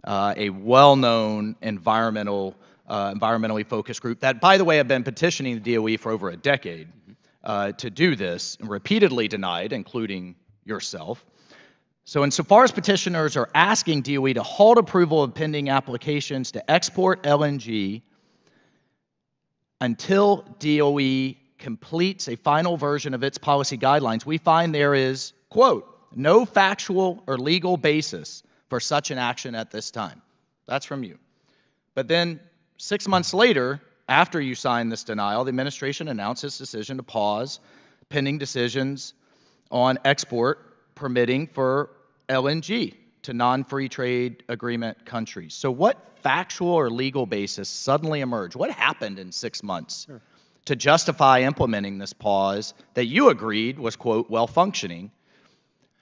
a well-known environmentally focused group that, by the way, have been petitioning the DOE for over a decade to do this, and repeatedly denied, including yourself. So insofar as petitioners are asking DOE to halt approval of pending applications to export LNG until DOE completes a final version of its policy guidelines, we find there is, quote, no factual or legal basis for such an action at this time. That's from you. But then 6 months later, after you signed this denial, the administration announced its decision to pause pending decisions on export permitting for LNG to non-free trade agreement countries. So what factual or legal basis suddenly emerged? What happened in 6 months to justify implementing this pause that you agreed was, quote, well-functioning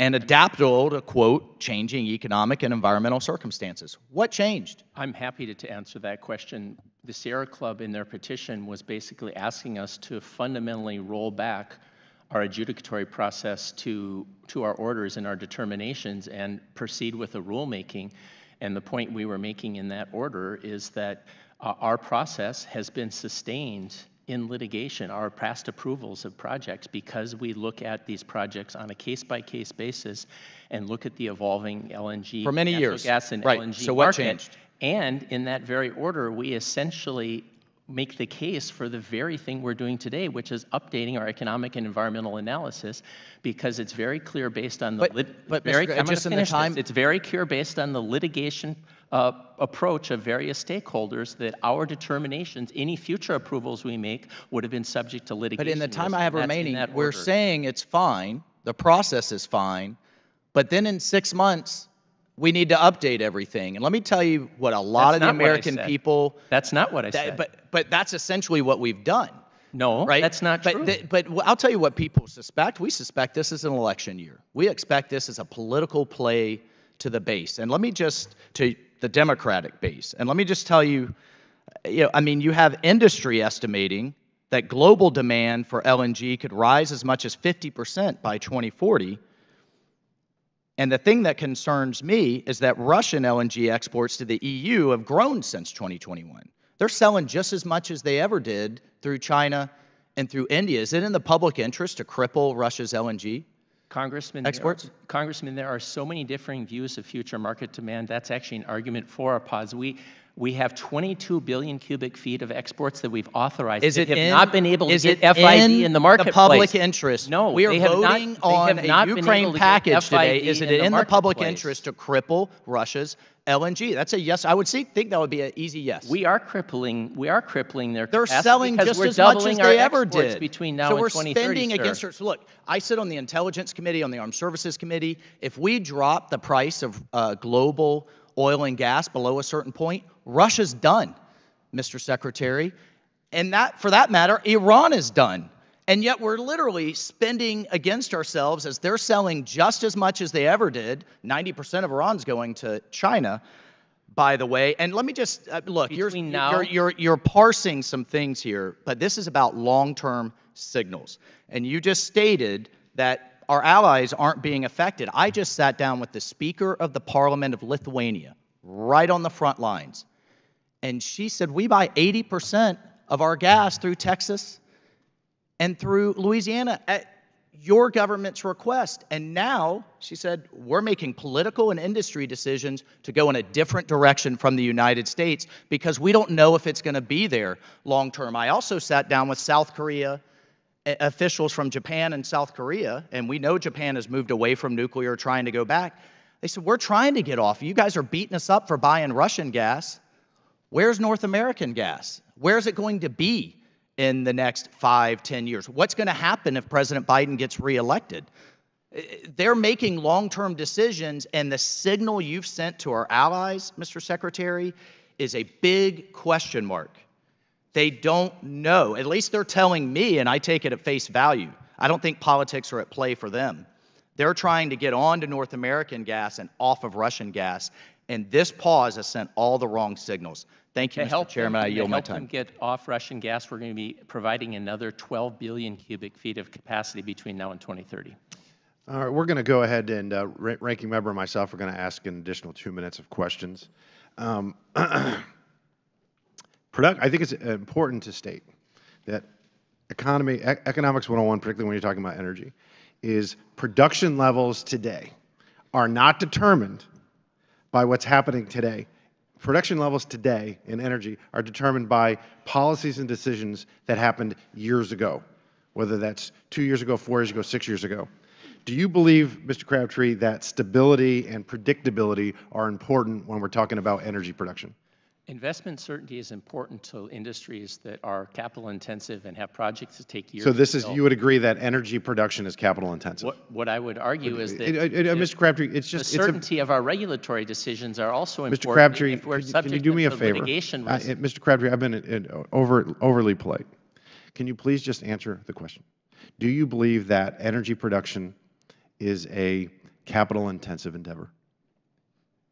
and adaptable to, quote, changing economic and environmental circumstances? What changed? I'm happy to answer that question. The Sierra Club in their petition was basically asking us to fundamentally roll back our adjudicatory process to our orders and our determinations and proceed with a rulemaking. And the point we were making in that order is that our process has been sustained in litigation, our past approvals of projects, because we look at these projects on a case-by-case basis and look at the evolving LNG, for many natural years, gas and right. LNG So what market. changed? And in that very order, we essentially make the case for the very thing we're doing today, which is updating our economic and environmental analysis, because it's very clear based on the it's very clear based on the litigation approach of various stakeholders that our determinations, any future approvals we make, would have been subject to litigation. But in the time risk, I have and that's in remaining, that we're order. saying it's fine, the process is fine, but then in 6 months, we need to update everything. And let me tell you what a lot of the American people... That's not what I said. But that's essentially what we've done. No, right? That's not true. But I'll tell you what people suspect. We suspect this is an election year. We expect this as a political play to the base. And let me just, to the Democratic base, and let me just tell you, I mean, you have industry estimating that global demand for LNG could rise as much as 50% by 2040. And the thing that concerns me is that Russian LNG exports to the EU have grown since 2021. They're selling just as much as they ever did through China and through India. Is it in the public interest to cripple Russia's LNG exports? Congressman, there are so many differing views of future market demand. That's actually an argument for a pause. We have 22 billion cubic feet of exports that we've authorized that have not been able to get FID in the marketplace. The public interest? No, we are voting on a Ukraine package today. Is it in the public interest to cripple Russia's LNG? That's a yes. I would think that would be an easy yes. We are crippling their capacity. They're selling just as much as they ever did. Between now and 2030, so we're spending against her. So look, I sit on the Intelligence Committee, on the Armed Services Committee. If we drop the price of global oil and gas below a certain point, Russia's done, Mr. Secretary. And that, for that matter, Iran is done. And yet we're literally spending against ourselves as they're selling just as much as they ever did. 90% of Iran's going to China, by the way. And let me just, look, you're parsing some things here, but this is about long-term signals. And you just stated that our allies aren't being affected. I just sat down with the Speaker of the Parliament of Lithuania, right on the front lines. And she said, we buy 80% of our gas through Texas and through Louisiana at your government's request. And now, she said, we're making political and industry decisions to go in a different direction from the United States because we don't know if it's going to be there long term. I also sat down with South Korea, officials from Japan and South Korea, and we know Japan has moved away from nuclear, trying to go back. They said, we're trying to get off. You guys are beating us up for buying Russian gas. Where's North American gas? Where's it going to be in the next 5, 10 years? What's going to happen if President Biden gets reelected? They're making long-term decisions, and the signal you've sent to our allies, Mr. Secretary, is a big question mark. They don't know. At least they're telling me, and I take it at face value. I don't think politics are at play for them. They're trying to get on to North American gas and off of Russian gas. And this pause has sent all the wrong signals. Thank you, To Mr. help Chairman. I them, to yield my help them time. get off Russian gas, we're going to be providing another 12 billion cubic feet of capacity between now and 2030. All right, we're going to go ahead and Ranking Member and myself are going to ask an additional 2 minutes of questions. I think it's important to state that economics 101, particularly when you're talking about energy, is production levels today are not determined by what's happening today. Production levels today in energy are determined by policies and decisions that happened years ago, whether that's 2 years ago, 4 years ago, 6 years ago. Do you believe, Mr. Crabtree, that stability and predictability are important when we're talking about energy production? Investment certainty is important to industries that are capital intensive and have projects that take years. So this to is, build. you would agree that energy production is capital intensive? What I would argue is that Mr. Crabtree, it's just the certainty of our regulatory decisions are also important. Mr. Crabtree, if we're can you do me a favor? Litigation risk. Mr. Crabtree, I've been overly polite. Can you please just answer the question? Do you believe that energy production is a capital intensive endeavor?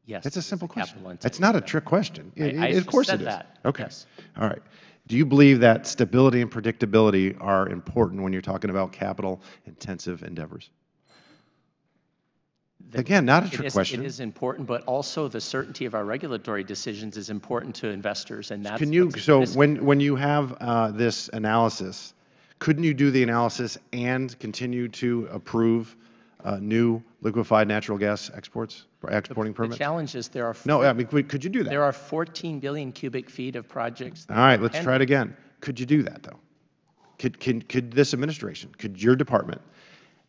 Yes. It's a simple question. Capital-intensive It's not a endeavor. trick question. I Of course said it is. that. Okay. Yes. All right. Do you believe that stability and predictability are important when you're talking about capital intensive endeavors? Again, not a trick question. It is important, but also the certainty of our regulatory decisions is important to investors, and that's. Can you, what's so risk- when you have this analysis, couldn't you do the analysis and continue to approve new liquefied natural gas exporting permits? The challenge is there are. No, I mean, could you do that? There are 14 billion cubic feet of projects. All right, let's try it again. Could you do that, though? Could this administration, could your department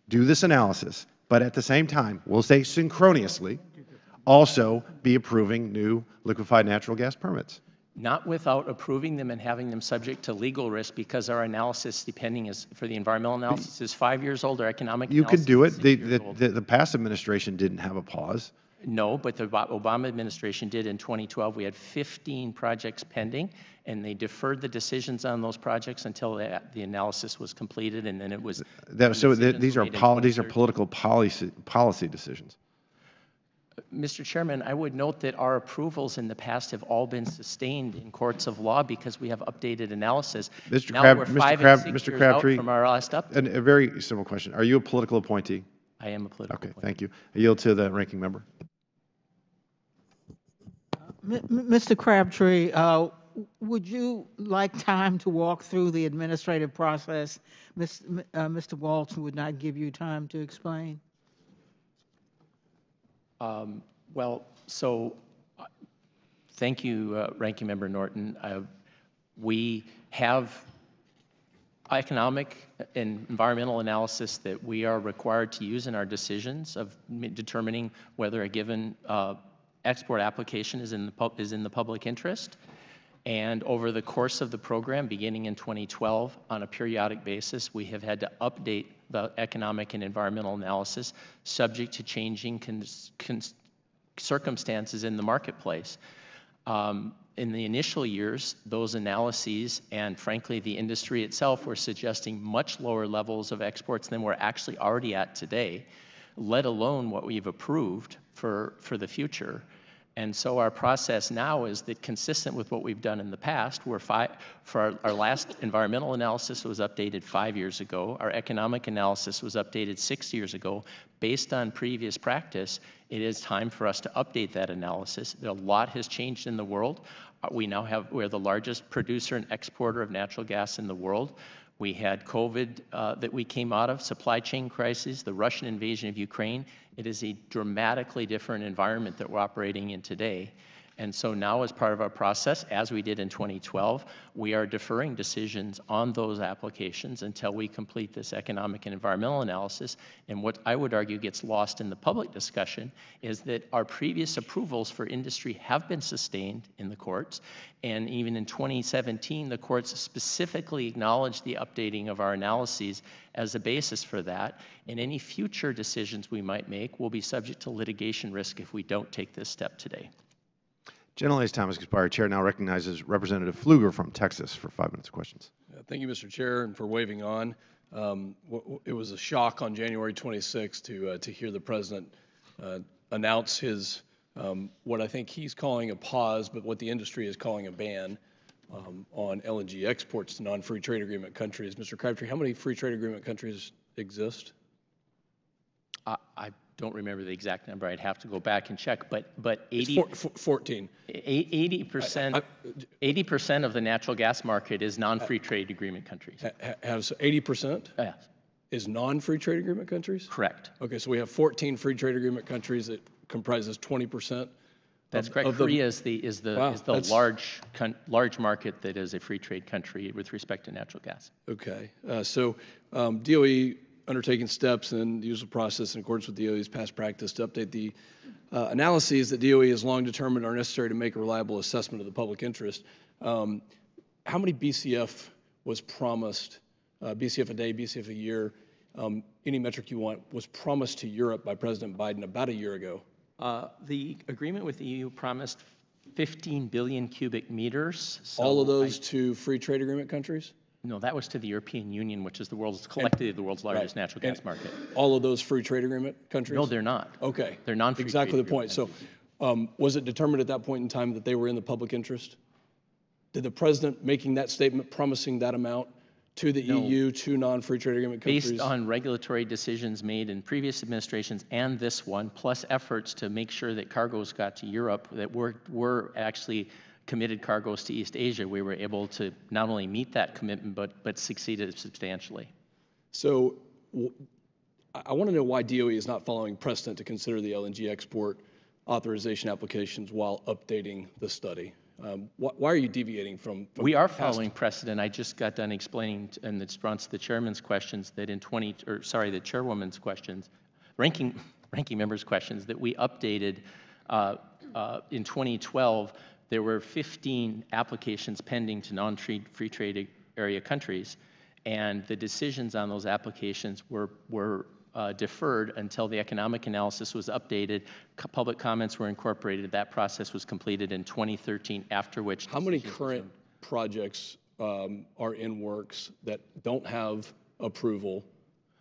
do this analysis, but at the same time, we'll say synchronously, also be approving new liquefied natural gas permits? Not without approving them and having them subject to legal risk, because our analysis, for the environmental analysis, is 5 years old. Our economic You analysis could do it. is 6 years old. The past administration didn't have a pause. No, but the Obama administration did in 2012. We had 15 projects pending, and they deferred the decisions on those projects until the analysis was completed, and then it was. So these are made in 2013. political policy decisions. Mr. Chairman, I would note that our approvals in the past have all been sustained in courts of law because we have updated analysis. Now we're 5 and 6 years out from our last update. A very simple question. Are you a political appointee? I am a political Okay, appointee. thank you. I yield to the ranking member. Mr. Crabtree, would you like time to walk through the administrative process? Mr. Waltz would not give you time to explain. Thank you, Ranking Member Norton. We have economic and environmental analysis that we are required to use in our decisions of determining whether a given export application is in the public interest. And over the course of the program, beginning in 2012, on a periodic basis, we have had to update the economic and environmental analysis subject to changing circumstances in the marketplace. In the initial years, those analyses and frankly the industry itself were suggesting much lower levels of exports than we're actually already at today, let alone what we've approved for the future. And so our process now is that, consistent with what we've done in the past, our last environmental analysis was updated 5 years ago. Our economic analysis was updated 6 years ago. Based on previous practice, it is time for us to update that analysis. A lot has changed in the world. We're the largest producer and exporter of natural gas in the world. We had COVID that we came out of, supply chain crisis, the Russian invasion of Ukraine. It is a dramatically different environment that we're operating in today. And so now, as part of our process, as we did in 2012, we are deferring decisions on those applications until we complete this economic and environmental analysis. And what I would argue gets lost in the public discussion is that our previous approvals for industry have been sustained in the courts. And even in 2017, the courts specifically acknowledged the updating of our analyses as a basis for that. And any future decisions we might make will be subject to litigation risk if we don't take this step today. Gentlelady's time has expired. Chair now recognizes Representative Pfluger from Texas for 5 minutes of questions. Thank you, Mr. Chair, and for waving on. It was a shock on January 26th to hear the President announce his what I think he's calling a pause, but what the industry is calling a ban on LNG exports to non-free trade agreement countries. Mr. Crabtree, how many free trade agreement countries exist? I don't remember the exact number. I'd have to go back and check, but 14. 80% of the natural gas market is non-free trade agreement countries. Has 80%? Yes. Is non-free trade agreement countries? Correct. Okay, so we have 14 free trade agreement countries that comprises 20%. That's correct. Korea is the large market that is a free trade country with respect to natural gas. Okay, so DOE undertaking steps and the usual process in accordance with DOE's past practice to update the analyses that DOE has long determined are necessary to make a reliable assessment of the public interest. How many BCF was promised, BCF a day, BCF a year, any metric you want, was promised to Europe by President Biden about a year ago? The agreement with the EU promised 15 billion cubic meters. So all of those to free trade agreement countries? No, that was to the European Union, which is collectively the world's largest natural gas market. All of those free trade agreement countries? No, they're not. Okay. They're non-free trade exactly the point. countries. So was it determined at that point in time that they were in the public interest? Did the president making that statement promising that amount to the EU, to non-free trade agreement countries? Based on regulatory decisions made in previous administrations and this one, plus efforts to make sure that cargoes got to Europe that were actually committed cargoes to East Asia, we were able to not only meet that commitment, but succeeded substantially. So I want to know why DOE is not following precedent to consider the LNG export authorization applications while updating the study. Why are you deviating from we are following precedent. I just got done explaining in response to the chairman's questions that the chairwoman's questions, ranking member's questions, that we updated in 2012. There were 15 applications pending to non-free trade area countries, and the decisions on those applications were deferred until the economic analysis was updated, public comments were incorporated. That process was completed in 2013, after which... How many current projects are in works that don't have approval,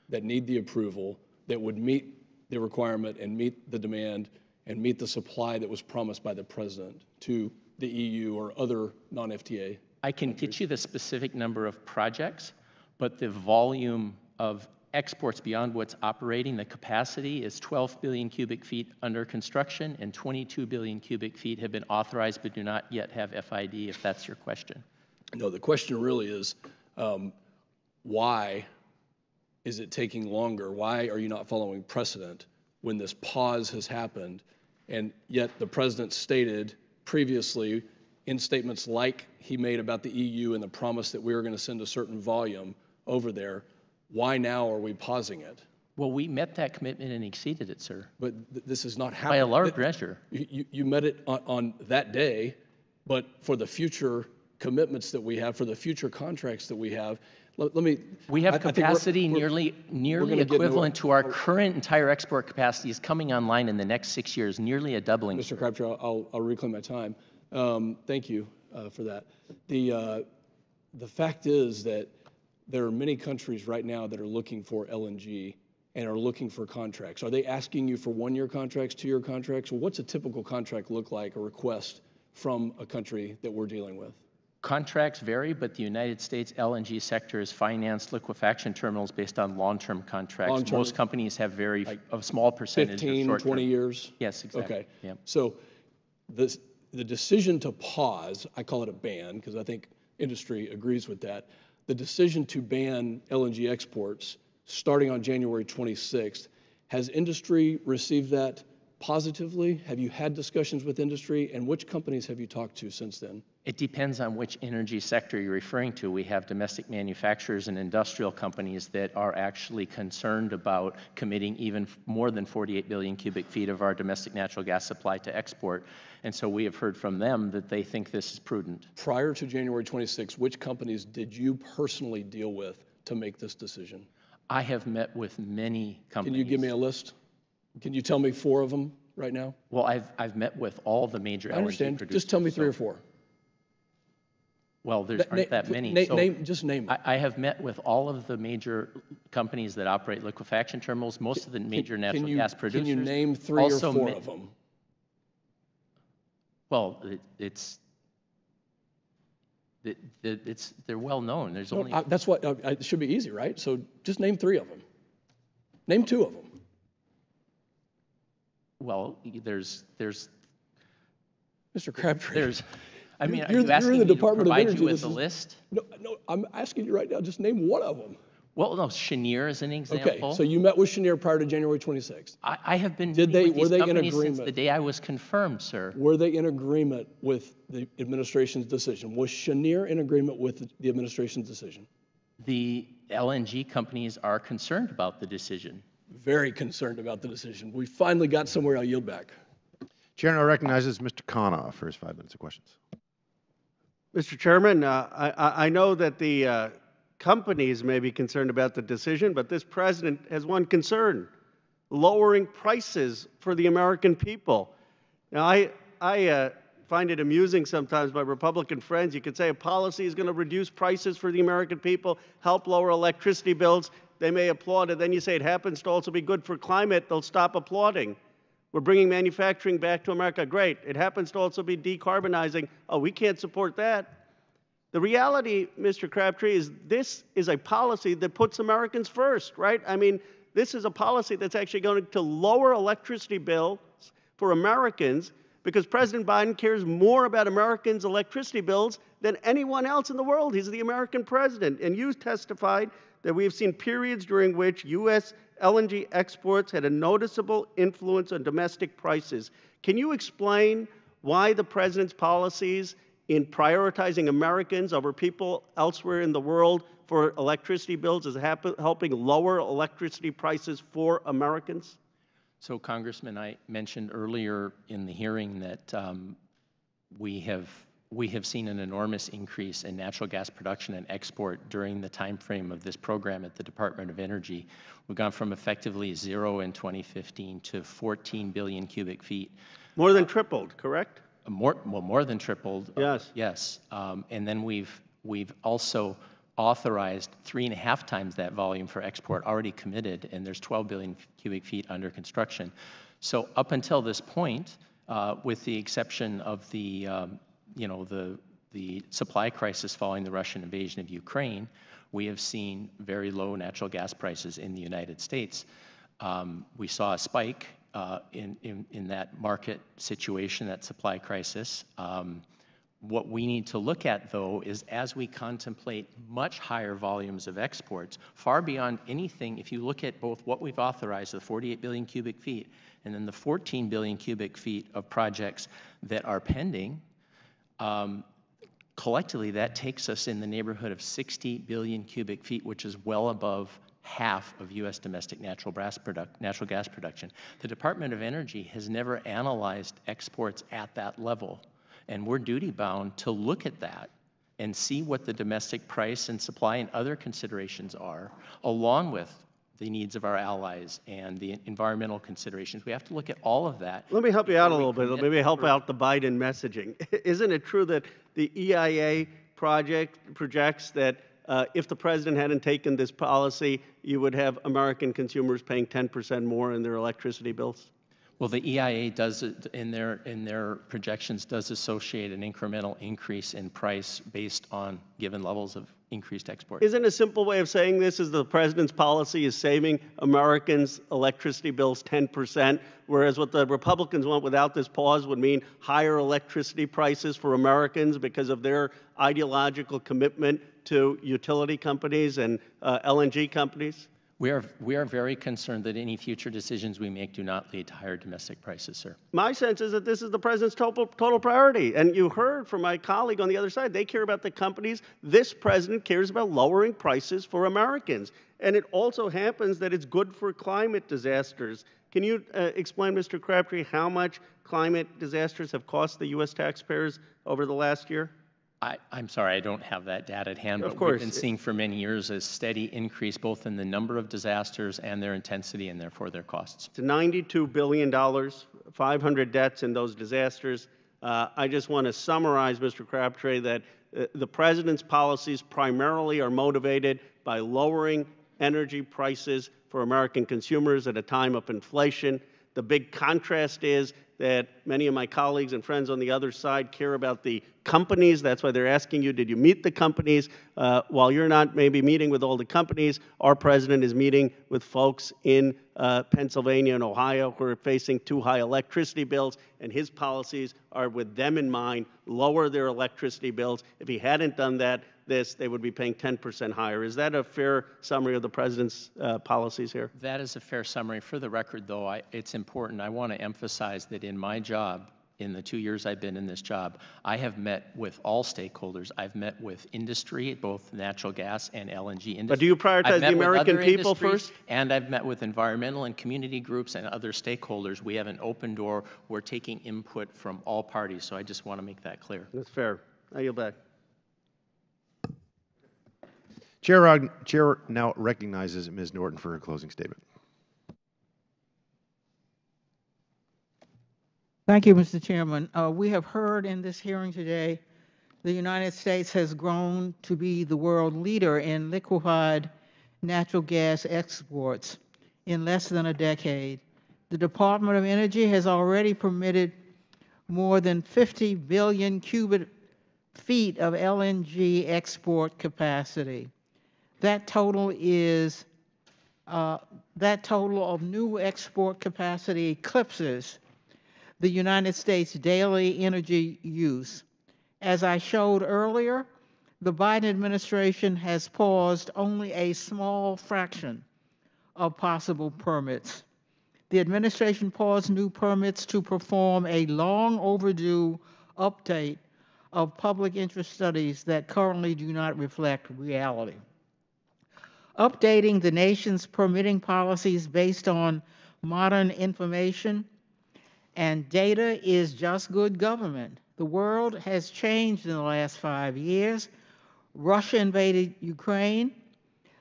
that need the approval, that would meet the requirement and meet the demand and meet the supply that was promised by the president to the EU or other non-FTA? I can get you the specific number of projects, but the volume of exports beyond what's operating, the capacity is 12 billion cubic feet under construction, and 22 billion cubic feet have been authorized but do not yet have FID, if that's your question. No, the question really is, why is it taking longer? Why are you not following precedent when this pause has happened, and yet the president stated previously in statements like he made about the EU and the promise that we were going to send a certain volume over there, why now are we pausing it? Well, we met that commitment and exceeded it, sir. But this is not happening. By a large measure. You met it on that day, but for the future commitments that we have, for the future contracts that we have, we have capacity nearly equivalent to our current entire export capacity is coming online in the next 6 years, nearly a doubling. Mr. Crabtree, I'll reclaim my time. Thank you for that. The fact is that there are many countries right now that are looking for LNG and are looking for contracts. Are they asking you for one-year contracts, two-year contracts? Or what's a typical contract look like, a request from a country that we're dealing with? Contracts vary, but the United States LNG sector is financed liquefaction terminals based on long-term contracts. Long-term, most companies have a small percentage 15, of 20 years? Yes, exactly. Okay. Yep. So the decision to pause, I call it a ban because I think industry agrees with that. The decision to ban LNG exports starting on January 26th, has industry received that positively? Have you had discussions with industry, and which companies have you talked to since then? It depends on which energy sector you're referring to. We have domestic manufacturers and industrial companies that are actually concerned about committing even more than 48 billion cubic feet of our domestic natural gas supply to export. And so we have heard from them that they think this is prudent. Prior to January 26, which companies did you personally deal with to make this decision? I have met with many companies. Can you give me a list? Can you tell me 4 of them right now? Well, I've met with all the major I understand. LNG producers. Just tell me 3 or 4. Well, there aren't that many. Just name them. I have met with all of the major companies that operate liquefaction terminals, most of the major natural gas producers. Can you name 3 or 4 of them? Well, they're well known. There's only That's what, it should be easy, right? So just name 3 of them. Name 2 of them. well, there's Mr. Crabtree. I mean, are You're you asking in the me to Department of provide Energy. you with This a is- list? No, I'm asking you right now, just name 1 of them. Well, no, Cheniere is an example. Okay, so you met with Cheniere prior to January 26th. I have been Did meeting they- with were these they in companies since agreement? the day I was confirmed, sir. Were they in agreement with the administration's decision? Was Cheniere in agreement with the administration's decision? The LNG companies are concerned about the decision. Very concerned about the decision. We finally got somewhere. I'll yield back. Chair now recognizes Mr. Khanna for his 5 minutes of questions. Mr. Chairman, I know that the companies may be concerned about the decision, but this president has one concern: lowering prices for the American people. Now, I find it amusing sometimes, my Republican friends. You could say a policy is going to reduce prices for the American people, help lower electricity bills. They may applaud it. Then you say it happens to also be good for climate. They'll stop applauding. We're bringing manufacturing back to America. Great. It happens to also be decarbonizing. Oh, we can't support that. The reality, Mr. Crabtree, is this is a policy that puts Americans first, right? I mean, this is a policy that's actually going to lower electricity bills for Americans because President Biden cares more about Americans' electricity bills than anyone else in the world. He's the American president. And you testified that we have seen periods during which U.S. LNG exports had a noticeable influence on domestic prices. Can you explain why the president's policies in prioritizing Americans over people elsewhere in the world for electricity bills is helping lower electricity prices for Americans? So, Congressman, I mentioned earlier in the hearing that we have seen an enormous increase in natural gas production and export during the time frame of this program at the Department of Energy. We've gone from effectively 0 in 2015 to 14 billion cubic feet. More than tripled, correct? More than tripled. Yes. Yes. And then we've also authorized 3.5 times that volume for export already committed, and there's 12 billion cubic feet under construction. So up until this point, with the exception of the supply crisis following the Russian invasion of Ukraine, we have seen very low natural gas prices in the United States. We saw a spike in that market situation, that supply crisis. What we need to look at, though, is as we contemplate much higher volumes of exports, far beyond anything, if you look at both what we've authorized, the 48 billion cubic feet, and then the 14 billion cubic feet of projects that are pending, collectively that takes us in the neighborhood of 60 billion cubic feet, which is well above half of U.S. domestic natural gas production. The Department of Energy has never analyzed exports at that level, and we're duty-bound to look at that and see what the domestic price and supply and other considerations are, along with the needs of our allies and the environmental considerations. We have to look at all of that. Let me help you out a little bit. Maybe help out the Biden messaging. Isn't it true that the EIA projects that if the president hadn't taken this policy, you would have American consumers paying 10% more in their electricity bills? Well, the EIA does, in their projections, does associate an incremental increase in price based on given levels of increased export. Isn't a simple way of saying this is the president's policy is saving Americans' electricity bills 10%, whereas what the Republicans want without this pause would mean higher electricity prices for Americans because of their ideological commitment to utility companies and LNG companies? We are very concerned that any future decisions we make do not lead to higher domestic prices, sir. My sense is that this is the president's total priority. And you heard from my colleague on the other side, they care about the companies. This president cares about lowering prices for Americans. And it also happens that it's good for climate disasters. Can you explain, Mr. Crabtree, how much climate disasters have cost the U.S. taxpayers over the last year? I'm sorry, I don't have that data at hand, Of but course. we've been seeing for many years a steady increase both in the number of disasters and their intensity and therefore their costs. It's $92 billion, 500 deaths in those disasters. I just want to summarize, Mr. Crabtree, that the president's policies primarily are motivated by lowering energy prices for American consumers at a time of inflation. The big contrast is that many of my colleagues and friends on the other side care about the companies. That's why they're asking you, did you meet the companies? While you're not maybe meeting with all the companies, our president is meeting with folks in Pennsylvania and Ohio who are facing too high electricity bills, and his policies are with them in mind, lower their electricity bills. If he hadn't done that, they would be paying 10% higher. Is that a fair summary of the president's policies here? That is a fair summary. For the record, though, it's important. I want to emphasize that in my job, in the 2 years I've been in this job, I have met with all stakeholders. I've met with industry, both natural gas and LNG industry. But do you prioritize the American people first? And I've met with environmental and community groups and other stakeholders. We have an open door. We're taking input from all parties, so I just want to make that clear. That's fair. I yield back. Chair now recognizes Ms. Norton for her closing statement. Thank you, Mr. Chairman. We have heard in this hearing today the United States has grown to be the world leader in liquefied natural gas exports in less than a decade. The Department of Energy has already permitted more than 50 billion cubic feet of LNG export capacity. That total of new export capacity eclipses the United States' daily energy use. As I showed earlier, the Biden administration has paused only a small fraction of possible permits. The administration paused new permits to perform a long overdue update of public interest studies that currently do not reflect reality. Updating the nation's permitting policies based on modern information and data is just good government. The world has changed in the last 5 years. Russia invaded Ukraine,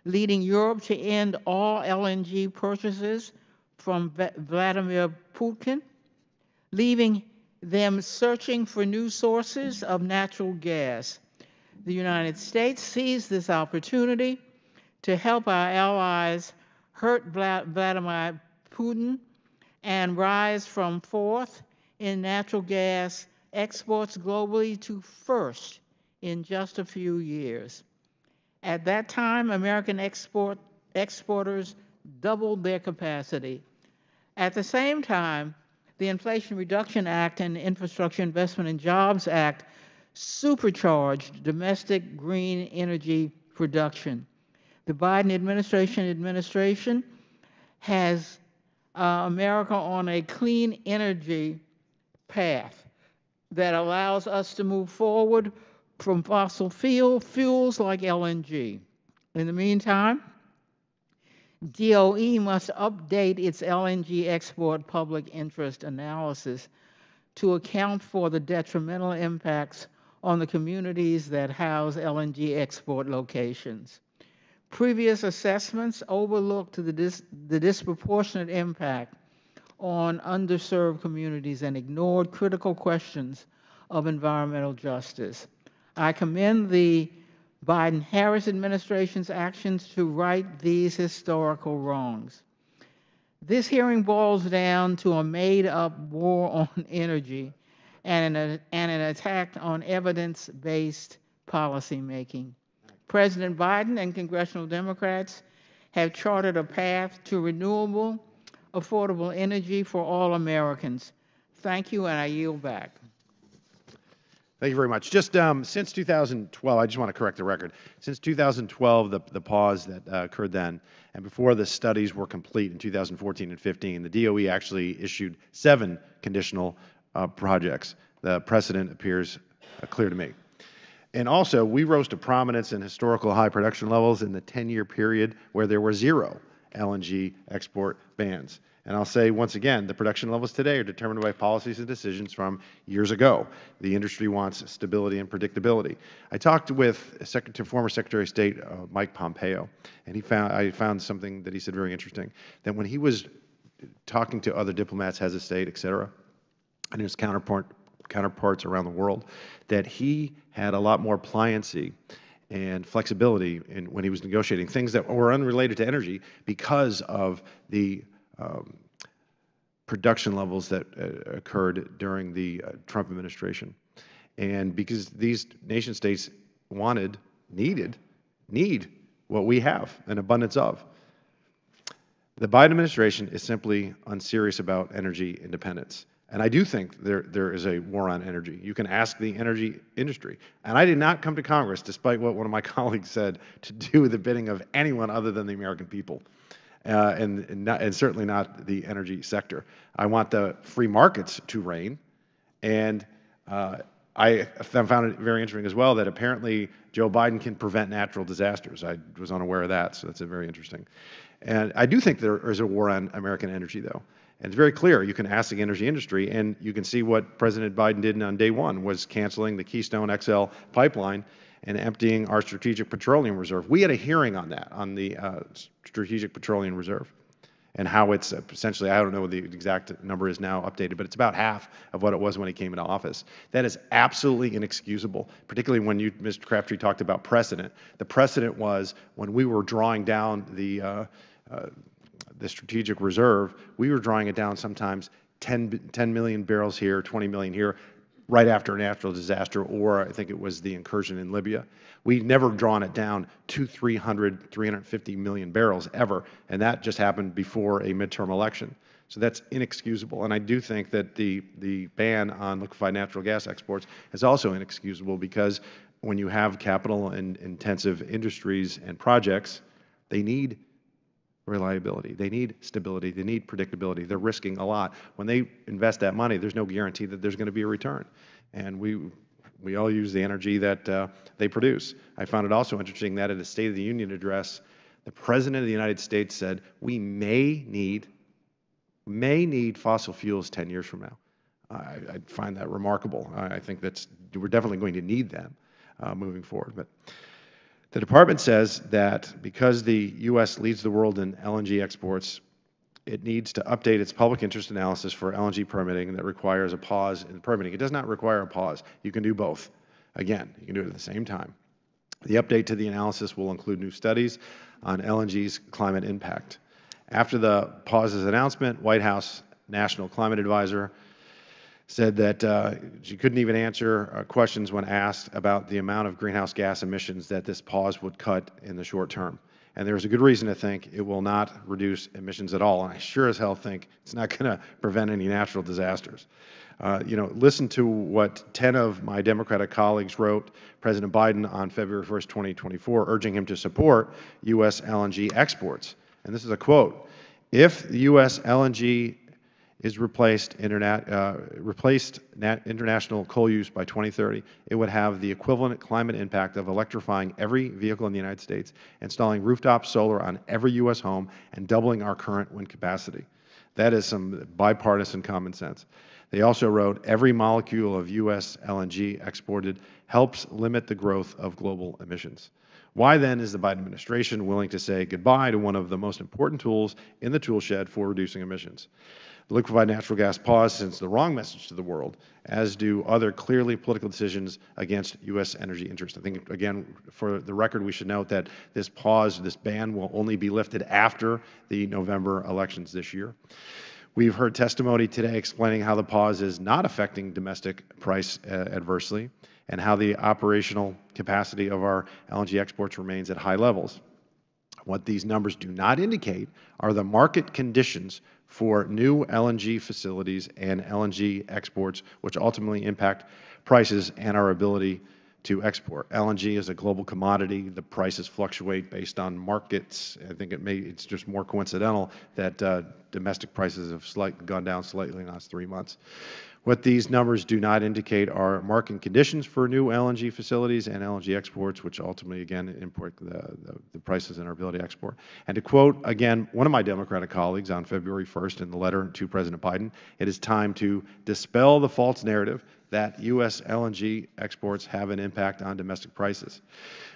leading Europe to end all LNG purchases from Vladimir Putin, leaving them searching for new sources of natural gas. The United States seized this opportunity to help our allies hurt Vladimir Putin and rise from fourth in natural gas exports globally to first in just a few years. At that time, American exporters doubled their capacity. At the same time, the Inflation Reduction Act and Infrastructure Investment and Jobs Act supercharged domestic green energy production. The Biden administration has America on a clean energy path that allows us to move forward from fossil fuels like LNG. In the meantime, DOE must update its LNG export public interest analysis to account for the detrimental impacts on the communities that house LNG export locations. Previous assessments overlooked the disproportionate impact on underserved communities and ignored critical questions of environmental justice. I commend the Biden-Harris administration's actions to right these historical wrongs. This hearing boils down to a made-up war on energy and an attack on evidence-based policymaking. President Biden and congressional Democrats have charted a path to renewable, affordable energy for all Americans. Thank you, and I yield back. Thank you very much. Just since 2012, I just want to correct the record. Since 2012, the pause that occurred then, and before the studies were complete in 2014 and 15, the DOE actually issued 7 conditional projects. The precedent appears clear to me. And also, we rose to prominence in historical high production levels in the 10-year period where there were 0 LNG export bans. And I'll say once again, the production levels today are determined by policies and decisions from years ago. The industry wants stability and predictability. I talked with former Secretary of State Mike Pompeo, and I found something that he said very interesting, that when he was talking to other diplomats, heads of state, et cetera, and his counterparts around the world, that he had a lot more pliancy and flexibility when he was negotiating things that were unrelated to energy because of the production levels that occurred during the Trump administration. And because these nation states need what we have, an abundance of. The Biden administration is simply unserious about energy independence. And I do think there is a war on energy. You can ask the energy industry. And I did not come to Congress, despite what one of my colleagues said, to do the bidding of anyone other than the American people, and certainly not the energy sector. I want the free markets to reign. And I found it very interesting as well that apparently Joe Biden can prevent natural disasters. I was unaware of that, so that's very interesting. And I do think there is a war on American energy, though. And it's very clear. You can ask the energy industry, and you can see what President Biden did on day one was canceling the Keystone XL pipeline and emptying our strategic petroleum reserve. We had a hearing on that, on the strategic petroleum reserve, and how it's essentially, I don't know what the exact number is now updated, but it's about half of what it was when he came into office. That is absolutely inexcusable, particularly when you, Mr. Crabtree, talked about precedent. The precedent was when we were drawing down the strategic reserve, we were drawing it down sometimes 10 million barrels here, 20 million here, right after a natural disaster, or I think it was the incursion in Libya. We've never drawn it down to 350 million barrels ever, and that just happened before a midterm election. So that's inexcusable, and I do think that the ban on liquefied natural gas exports is also inexcusable, because when you have capital and intensive industries and projects, they need reliability, they need stability, they need predictability. They're risking a lot. When they invest that money, there's no guarantee that there's going to be a return. And we all use the energy that they produce. I found it also interesting that at a State of the Union address, the President of the United States said we may need fossil fuels 10 years from now. I find that remarkable. I think we're definitely going to need them moving forward. But the department says that because the U.S. leads the world in LNG exports, it needs to update its public interest analysis for LNG permitting that requires a pause in permitting. It does not require a pause. You can do both. Again, you can do it at the same time. The update to the analysis will include new studies on LNG's climate impact. After the pause's announcement, White House National Climate Advisor said that she couldn't even answer questions when asked about the amount of greenhouse gas emissions that this pause would cut in the short term. And there's a good reason to think it will not reduce emissions at all. And I sure as hell think it's not going to prevent any natural disasters. Listen to what 10 of my Democratic colleagues wrote President Biden on February 1st, 2024, urging him to support U.S. LNG exports. And this is a quote: "If the U.S. LNG is replaced international coal use by 2030, it would have the equivalent climate impact of electrifying every vehicle in the United States, installing rooftop solar on every U.S. home, and doubling our current wind capacity." That is some bipartisan common sense. They also wrote, "Every molecule of U.S. LNG exported helps limit the growth of global emissions." Why then is the Biden administration willing to say goodbye to one of the most important tools in the tool shed for reducing emissions? The liquefied natural gas pause sends the wrong message to the world, as do other clearly political decisions against U.S. energy interests. I think, again, for the record, we should note that this pause, this ban, will only be lifted after the November elections this year. We've heard testimony today explaining how the pause is not affecting domestic price adversely, and how the operational capacity of our LNG exports remains at high levels. What these numbers do not indicate are the market conditions for new LNG facilities and LNG exports, which ultimately impact prices and our ability to export. LNG is a global commodity. The prices fluctuate based on markets. I think it's just more coincidental that domestic prices have gone down slightly in the last 3 months. What these numbers do not indicate are market conditions for new LNG facilities and LNG exports, which ultimately, again, import the prices and our ability to export. And to quote, again, one of my Democratic colleagues on February 1st in the letter to President Biden, "It is time to dispel the false narrative that U.S. LNG exports have an impact on domestic prices."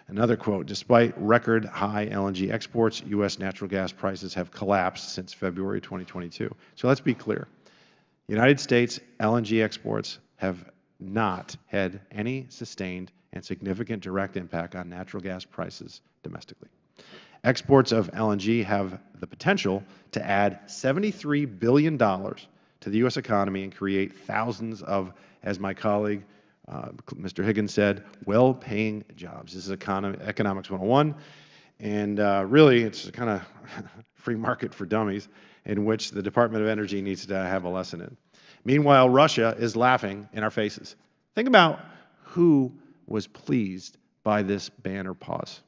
Another quote: "Despite record high LNG exports, U.S. natural gas prices have collapsed since February 2022. So let's be clear. United States LNG exports have not had any sustained and significant direct impact on natural gas prices domestically. Exports of LNG have the potential to add $73 billion to the U.S. economy and create thousands of, as my colleague Mr. Higgins said, well-paying jobs. This is Economics 101, and really it's kind of free market for dummies in which the Department of Energy needs to have a lesson in. Meanwhile, Russia is laughing in our faces. Think about who was pleased by this ban or pause.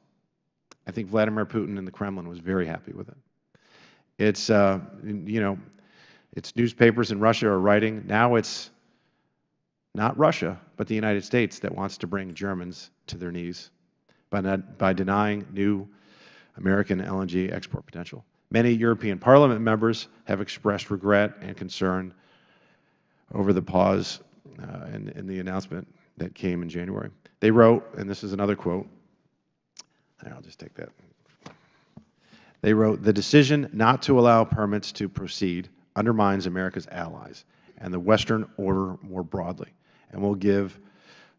I think Vladimir Putin in the Kremlin was very happy with it. It's, you know, it's newspapers in Russia are writing, now it's not Russia, but the United States that wants to bring Germans to their knees by denying new American LNG export potential. Many European Parliament members have expressed regret and concern over the pause and the announcement that came in January. They wrote, and this is another quote, I'll just take that. They wrote, "The decision not to allow permits to proceed undermines America's allies and the Western order more broadly, and will give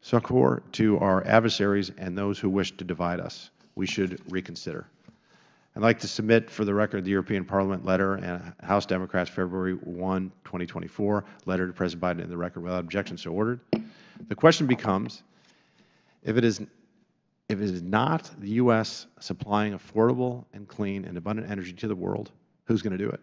succor to our adversaries and those who wish to divide us. We should reconsider." I'd like to submit for the record the European Parliament letter and House Democrats February 1, 2024, letter to President Biden in the record without objection, so ordered. The question becomes, if it is not the U.S. supplying affordable and clean and abundant energy to the world, who's going to do it?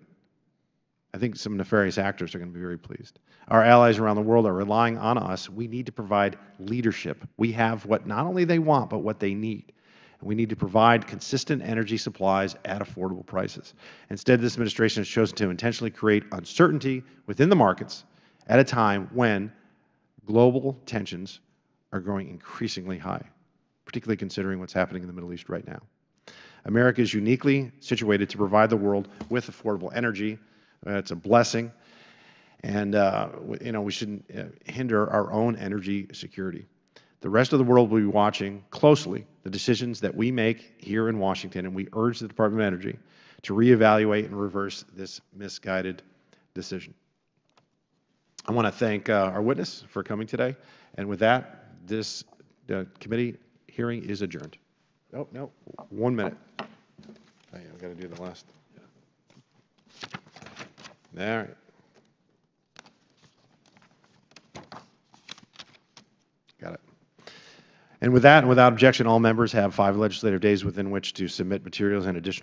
I think some nefarious actors are going to be very pleased. Our allies around the world are relying on us. We need to provide leadership. We have what not only they want, but what they need. And we need to provide consistent energy supplies at affordable prices. Instead, this administration has chosen to intentionally create uncertainty within the markets at a time when global tensions are growing increasingly high, particularly considering what's happening in the Middle East right now. America is uniquely situated to provide the world with affordable energy. It's a blessing, and you know, we shouldn't hinder our own energy security. The rest of the world will be watching closely the decisions that we make here in Washington, and we urge the Department of Energy to reevaluate and reverse this misguided decision. I want to thank our witness for coming today, and with that, this committee hearing is adjourned. Oh, no, 1 minute. Oh, yeah, I've got to do the last. All right. Got it. And with that, and without objection, all members have 5 legislative days within which to submit materials and additional